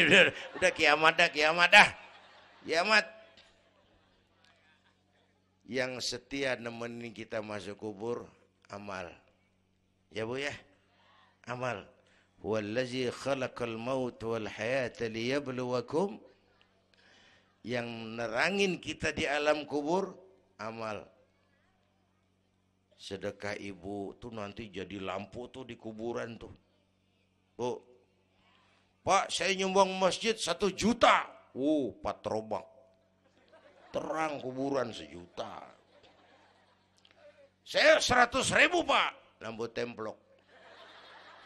udah kiamat dah. Kiamat. Yang setia nemenin kita masuk kubur, amal. Ya Bu ya, amal. Wallazi khalaqal maut wal hayata liyabluwakum. Yang nerangin kita di alam kubur, amal. Sedekah ibu tuh nanti jadi lampu tuh di kuburan tuh. Bu, Pak saya nyumbang masjid 1 juta. Patrobak. Terang kuburan 1 juta. Saya 100.000 Pak. Lampu templok.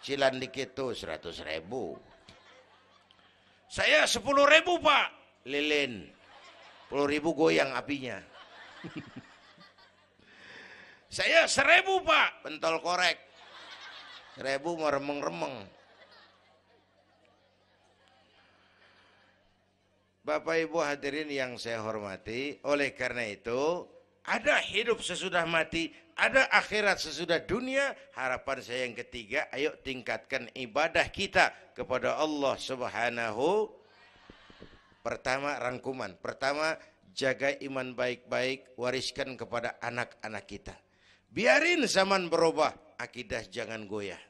Cilan dikit tuh 100.000. Saya 10.000 Pak. Lilin. 10.000 goyang apinya. Saya 1.000 Pak. Pentol korek. 1.000 mau remeng-remeng. Bapak Ibu hadirin yang saya hormati, oleh karena itu ada hidup sesudah mati, ada akhirat sesudah dunia. Harapan saya yang ketiga, ayo tingkatkan ibadah kita kepada Allah Subhanahu. Pertama, rangkuman. Pertama, jaga iman baik-baik, wariskan kepada anak-anak kita. Biarin zaman berubah, akidah jangan goyah.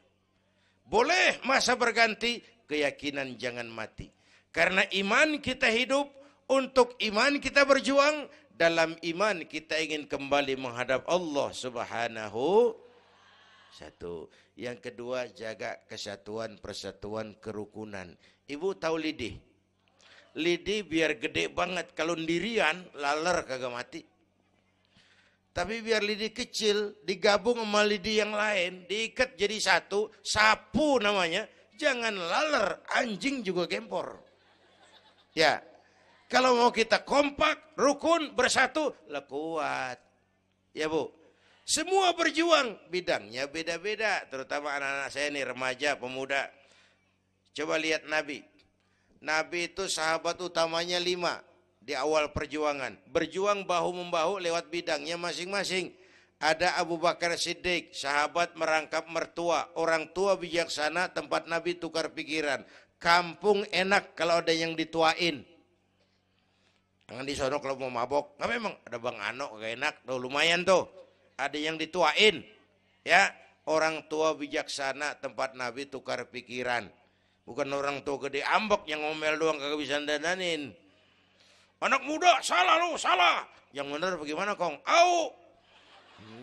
Boleh masa berganti, keyakinan jangan mati. Karena iman kita hidup, untuk iman kita berjuang, dalam iman kita ingin kembali menghadap Allah Subhanahu. Satu. Yang kedua, jaga kesatuan, persatuan, kerukunan. Ibu tahu lidi? Lidi biar gede banget, kalau ndirian laler kagak mati. Tapi biar lidi kecil digabung sama lidi yang lain, diikat jadi satu, sapu namanya, jangan laler, anjing juga gempor. Ya, kalau mau kita kompak, rukun, bersatu, lah kuat. Ya Bu, semua berjuang, bidangnya beda-beda, terutama anak-anak saya nih, remaja, pemuda. Coba lihat Nabi. Nabi itu sahabat utamanya 5 di awal perjuangan. Berjuang bahu-membahu lewat bidangnya masing-masing. Ada Abu Bakar Siddiq, sahabat merangkap mertua. Orang tua bijaksana, tempat Nabi tukar pikiran. Kampung enak kalau ada yang dituain. Jangan di sono kalau mau mabok. Nah memang ada Bang Ano gak enak. Tuh lumayan tuh. Ada yang dituain. Ya, orang tua bijaksana, tempat Nabi tukar pikiran. Bukan orang tua gede ambek yang ngomel doang kagak bisa dandanin. Anak muda salah lu, salah. Yang benar bagaimana Kong? Au.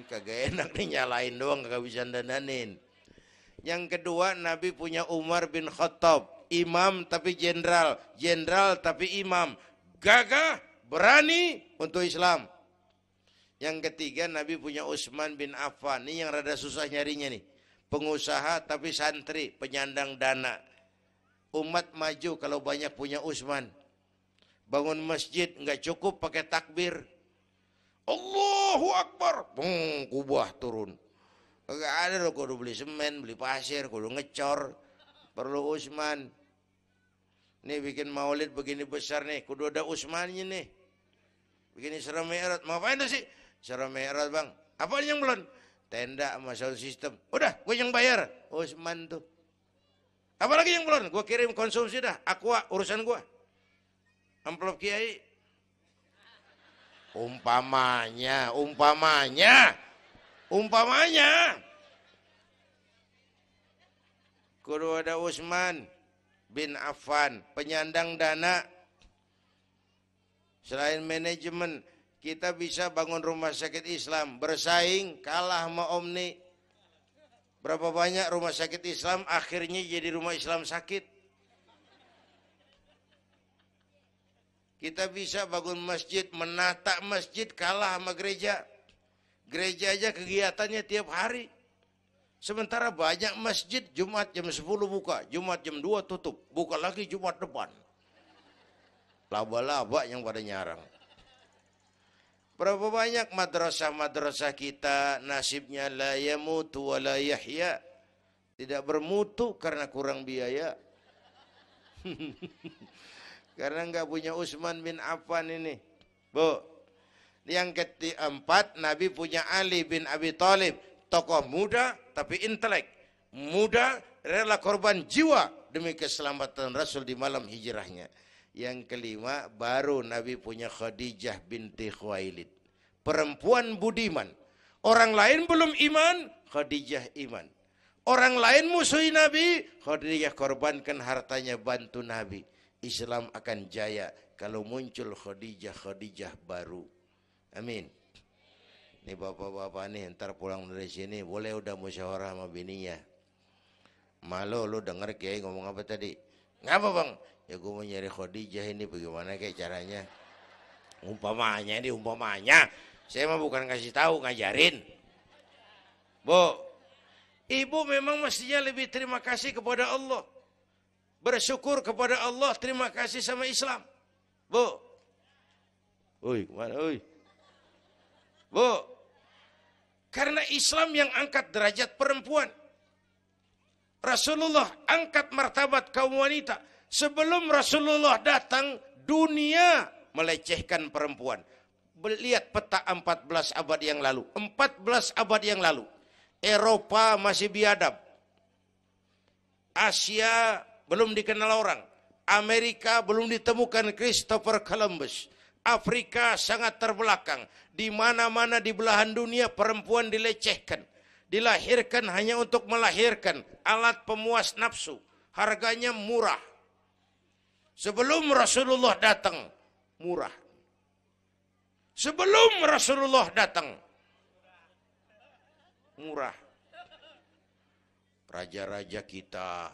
Kagak enak nih, nyalain doang kagak bisa dandanin. Yang kedua, Nabi punya Umar bin Khattab, imam tapi jenderal, jenderal tapi imam. Gagah, berani untuk Islam. Yang ketiga, Nabi punya Utsman bin Affan. Ini yang rada susah nyarinya nih. Pengusaha tapi santri, penyandang dana. Umat maju kalau banyak punya Utsman. Bangun masjid nggak cukup pakai takbir. Allahu Akbar. Kubah turun. Nggak ada loh, kudu beli semen, beli pasir, kudu ngecor. Perlu Utsman. Nih bikin maulid begini besar nih, kudu ada Utsmannya nih. Begini Isra Mi'raj. Mau apain tuh sih? Isra Mi'raj Bang. Apa yang belum? Tenda sama sound system. Udah, gue yang bayar. Utsman tuh. Apalagi yang belum? Gue kirim konsumsi dah. Aqua, urusan gue. Amplop kiai. Umpamanya. Kudu ada Utsman bin Affan, penyandang dana. Selain manajemen, kita bisa bangun rumah sakit Islam, bersaing kalah sama Omni. Berapa banyak rumah sakit Islam akhirnya jadi rumah Islam sakit. Kita bisa bangun masjid, menata masjid kalah sama gereja. Gereja aja kegiatannya tiap hari. Sementara banyak masjid Jumat jam 10 buka, Jumat jam 2 tutup, buka lagi Jumat depan. Laba-laba yang pada nyarang. Berapa banyak madrasah-madrasah kita nasibnya la yamutu wa la yahya. Tidak bermutu karena kurang biaya. Karena nggak punya Utsman bin Affan ini. Bu. Yang keempat, Nabi punya Ali bin Abi Thalib, tokoh muda tapi intelek, muda rela korban jiwa demi keselamatan Rasul di malam hijrahnya. Yang kelima, baru Nabi punya Khadijah binti Khuwailid, perempuan budiman. Orang lain belum iman, Khadijah iman. Orang lain musuhi Nabi, Khadijah korbankan hartanya bantu Nabi. Islam akan jaya kalau muncul Khadijah baru. Amin. Ini bapak-bapak nih ntar pulang dari sini boleh udah musyawarah sama bininya. Malu lu denger Kiai ngomong apa tadi? Ngapa bang? Ya gue mau nyari Khadijah ini bagaimana kayak caranya? Umpamanya ini umpamanya. Saya mah bukan kasih tahu, ngajarin. Bu, ibu memang mestinya lebih terima kasih kepada Allah. Bersyukur kepada Allah, terima kasih sama Islam. Bu. Oi, kemana oi? Bu, karena Islam yang angkat derajat perempuan. Rasulullah angkat martabat kaum wanita. Sebelum Rasulullah datang, dunia melecehkan perempuan. Lihat peta 14 abad yang lalu. 14 abad yang lalu. Eropa masih biadab. Asia belum dikenal orang. Amerika belum ditemukan Christopher Columbus. Afrika sangat terbelakang. Di mana-mana di belahan dunia perempuan dilecehkan. Dilahirkan hanya untuk melahirkan. Alat pemuas nafsu. Harganya murah. Sebelum Rasulullah datang, murah. Sebelum Rasulullah datang, murah. Raja-raja kita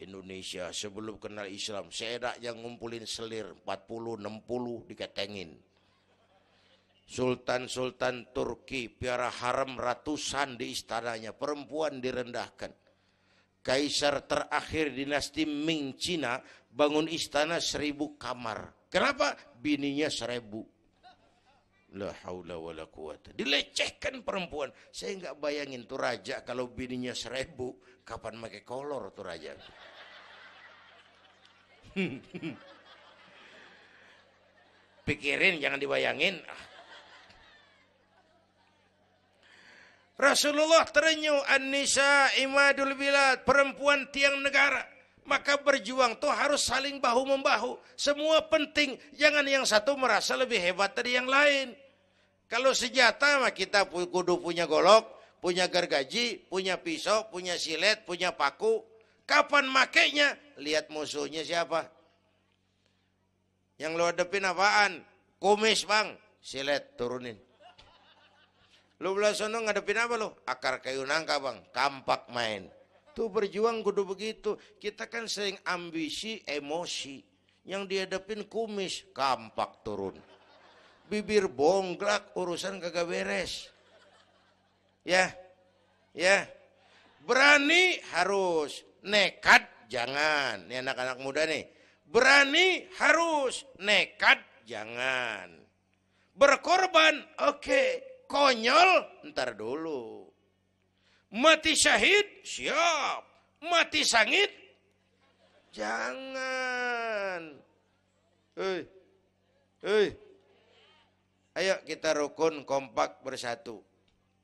Indonesia sebelum kenal Islam, seedak yang ngumpulin selir 40-60 diketengin. Sultan-sultan Turki piara haram ratusan di istananya, perempuan direndahkan. Kaisar terakhir dinasti Ming Cina bangun istana 1000 kamar. Kenapa? Bininya 1000. La haula wala quwata. Dilecehkan perempuan. Saya nggak bayangin tuh raja kalau bininya 1000, kapan pakai kolor tuh raja. Pikirin, jangan dibayangin. Rasulullah terenyuh, an-nisa imadul bilad, perempuan tiang negara. Maka berjuang tuh harus saling bahu-membahu. Semua penting, jangan yang satu merasa lebih hebat dari yang lain. Kalau senjata mah kita kudu punya golok, punya gergaji, punya pisau, punya silet, punya paku. Kapan makainya? Lihat musuhnya siapa. Yang lo hadapin apaan? Kumis bang, silet turunin. Lo belah sono ngadepin apa lo? Akar kayu nangka bang, kampak main. Tuh berjuang kudu begitu. Kita kan sering ambisi, emosi. Yang dihadapin kumis, kampak turun. Bibir bonglak, urusan kagak beres. Ya, ya. Berani harus, nekat jangan. Ini anak-anak muda nih. Berani harus, nekat jangan. Berkorban, oke. Konyol, ntar dulu. Mati syahid, siap. Mati sangit, jangan. Ayo kita rukun, kompak, bersatu.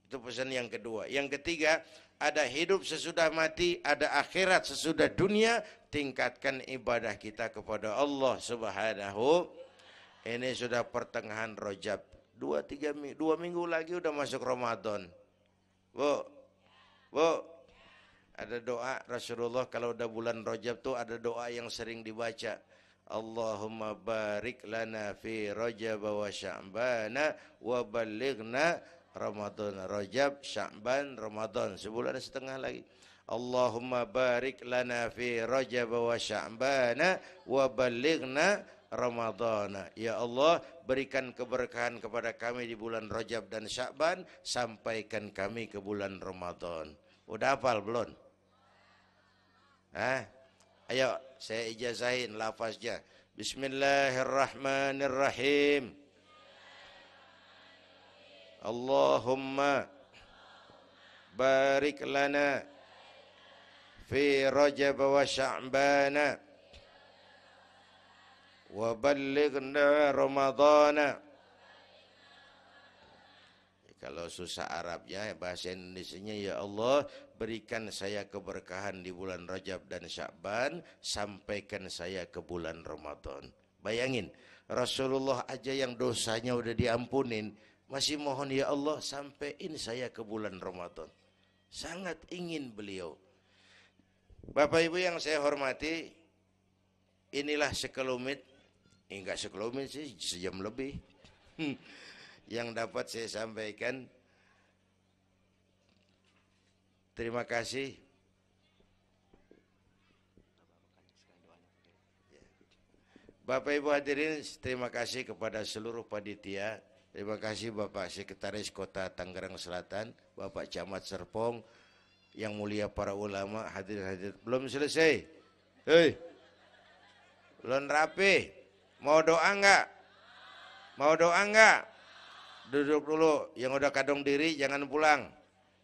Itu pesan yang kedua. Yang ketiga, ada hidup sesudah mati, ada akhirat sesudah dunia. Tingkatkan ibadah kita kepada Allah Subhanahu. Ini sudah pertengahan Rajab. 2 minggu lagi udah masuk Ramadan. Bu, ada doa Rasulullah kalau udah bulan Rajab tuh ada doa yang sering dibaca. Allahumma barik lana fi Rajab wa Sya'bana wa balighna Ramadan. Rajab, Sya'ban, Ramadan. Sebulan setengah lagi. Allahumma barik lana fi Rajab wa Sya'bana wa balighna Ramadhan. Ya Allah, berikan keberkahan kepada kami di bulan Rajab dan Sya'ban, sampaikan kami ke bulan Ramadan. Udah hafal belum? Ayo saya ijazahin lafaznya. Bismillahirrahmanirrahim. Allahumma barik lana fi Rajab wa Sya'bana wa ballighna Ramadhana Kalau susah Arabnya, bahasa Indonesianya, ya Allah berikan saya keberkahan di bulan Rajab dan Sya'ban, sampaikan saya ke bulan Ramadan. Bayangin, Rasulullah aja yang dosanya udah diampunin, masih mohon ya Allah sampaiin saya ke bulan Ramadan. Sangat ingin beliau. Bapak Ibu yang saya hormati, inilah sekelumit, enggak sekelumit sih, sejam lebih. Yang dapat saya sampaikan. Terima kasih. Bapak Ibu hadirin, terima kasih kepada seluruh panitia. Terima kasih Bapak Sekretaris Kota Tangerang Selatan, Bapak Camat Serpong, yang mulia para ulama, hadirin. Belum selesai. Hei, belum rapi. Mau doa enggak? Mau doa enggak? Duduk dulu, yang udah kadung diri jangan pulang.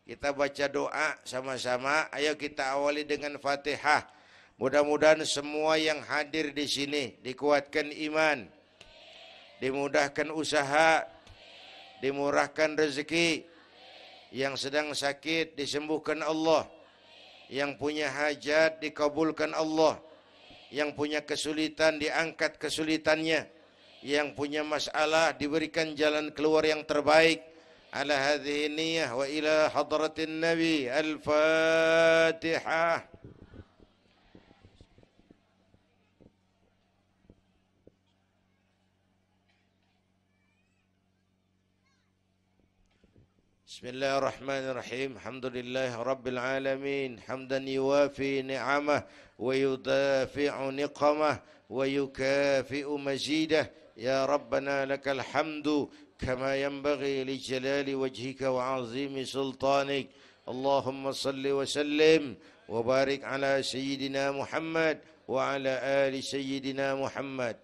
Kita baca doa sama-sama. Ayo kita awali dengan Fatihah. Mudah-mudahan semua yang hadir di sini dikuatkan iman, dimudahkan usaha, dimurahkan rezeki, yang sedang sakit disembuhkan Allah, yang punya hajat dikabulkan Allah, yang punya kesulitan diangkat kesulitannya, yang punya masalah diberikan jalan keluar yang terbaik. Ala hadhihi niyyah wa ila hadratin nabi. Al-Fatihah. Bismillahirrahmanirrahim. Alhamdulillah rabbil alamin. Hamdan yuwafi ni'amah wa yudafi'u niqamah wa yukafi'u mazidah. Ya Rabbana lakal hamdu kama yanbaghi li jalali wajhika wa azimi sultanik. Allahumma salli wa sallim wa barik ala sayyidina Muhammad wa ala ali sayyidina Muhammad.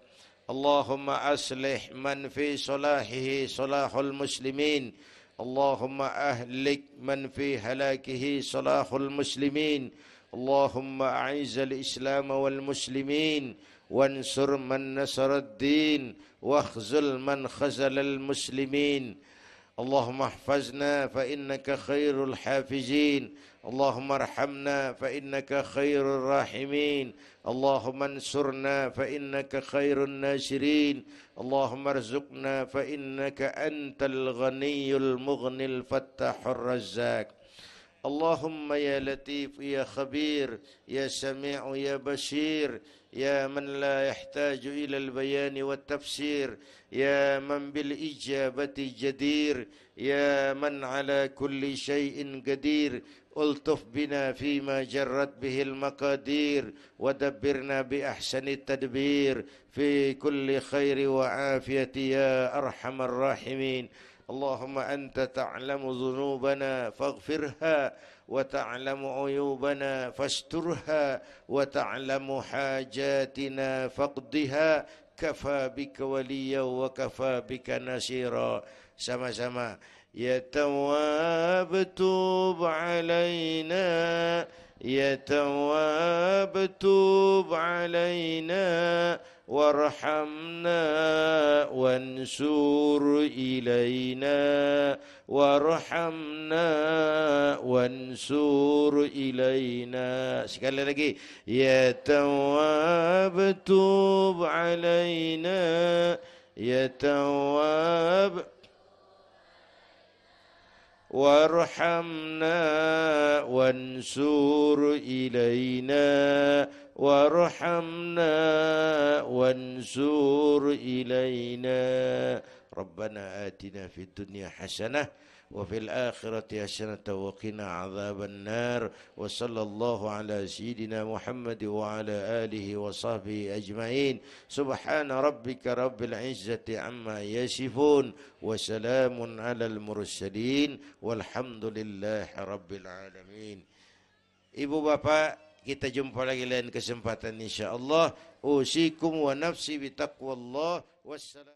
Allahumma aslih man fi salahihi salahul muslimin. اللهم أهلك من في هلاكه صلاح المسلمين. اللهم أعز الإسلام والمسلمين وانصر من نصر الدين واخذل من خذل المسلمين. اللهم احفظنا فإنك خير الحافظين. اللهم ارحمنا فإنك خير الراحمين. اللهم انصرنا فإنك خير الناصرين. اللهم ارزقنا فإنك أنت الغني المغني الفتاح الرزاق. اللهم يا لطيف يا خبير يا سميع يا بشير يا من لا يحتاج إلى البيان والتفسير يا من بالإجابة جدير يا من على كل شيء قدير ألطف بنا فيما جرت به المقادير ودبرنا بأحسن التدبير في كل خير وعافية يا أرحم الراحمين. اللهم أنت تعلم ذنوبنا فاغفرها وتعلم عيوبنا فاسترها وتعلم حاجاتنا فاقضها. كفى بك وليا وكفى بك نصيرا. Sama-sama. Ya Tawwab tub alaina, Ya Tawwab tub alaina, warhamna wansur ilaina, warhamna wansur ilaina. Sekali lagi. Ya Tawwab tub alaina, Ya Tawwab warhamna wansur ilaina, warhamna wansur ilaina. Rabbana atina fid dunya hasanah wa fil akhirati hasanah wa qina adzaban nar. Wa sallallahu ala sayyidina Muhammad wa ala alihi wa sahbihi ajma'in. Subhana rabbika rabbil izzati amma yasifun wa salamun alal mursalin walhamdulillahi rabbil alamin. Ibu bapak, kita jumpa lagi lain kesempatan insyaallah. Usikum wa nafsi bitaqwallah. Wassalam.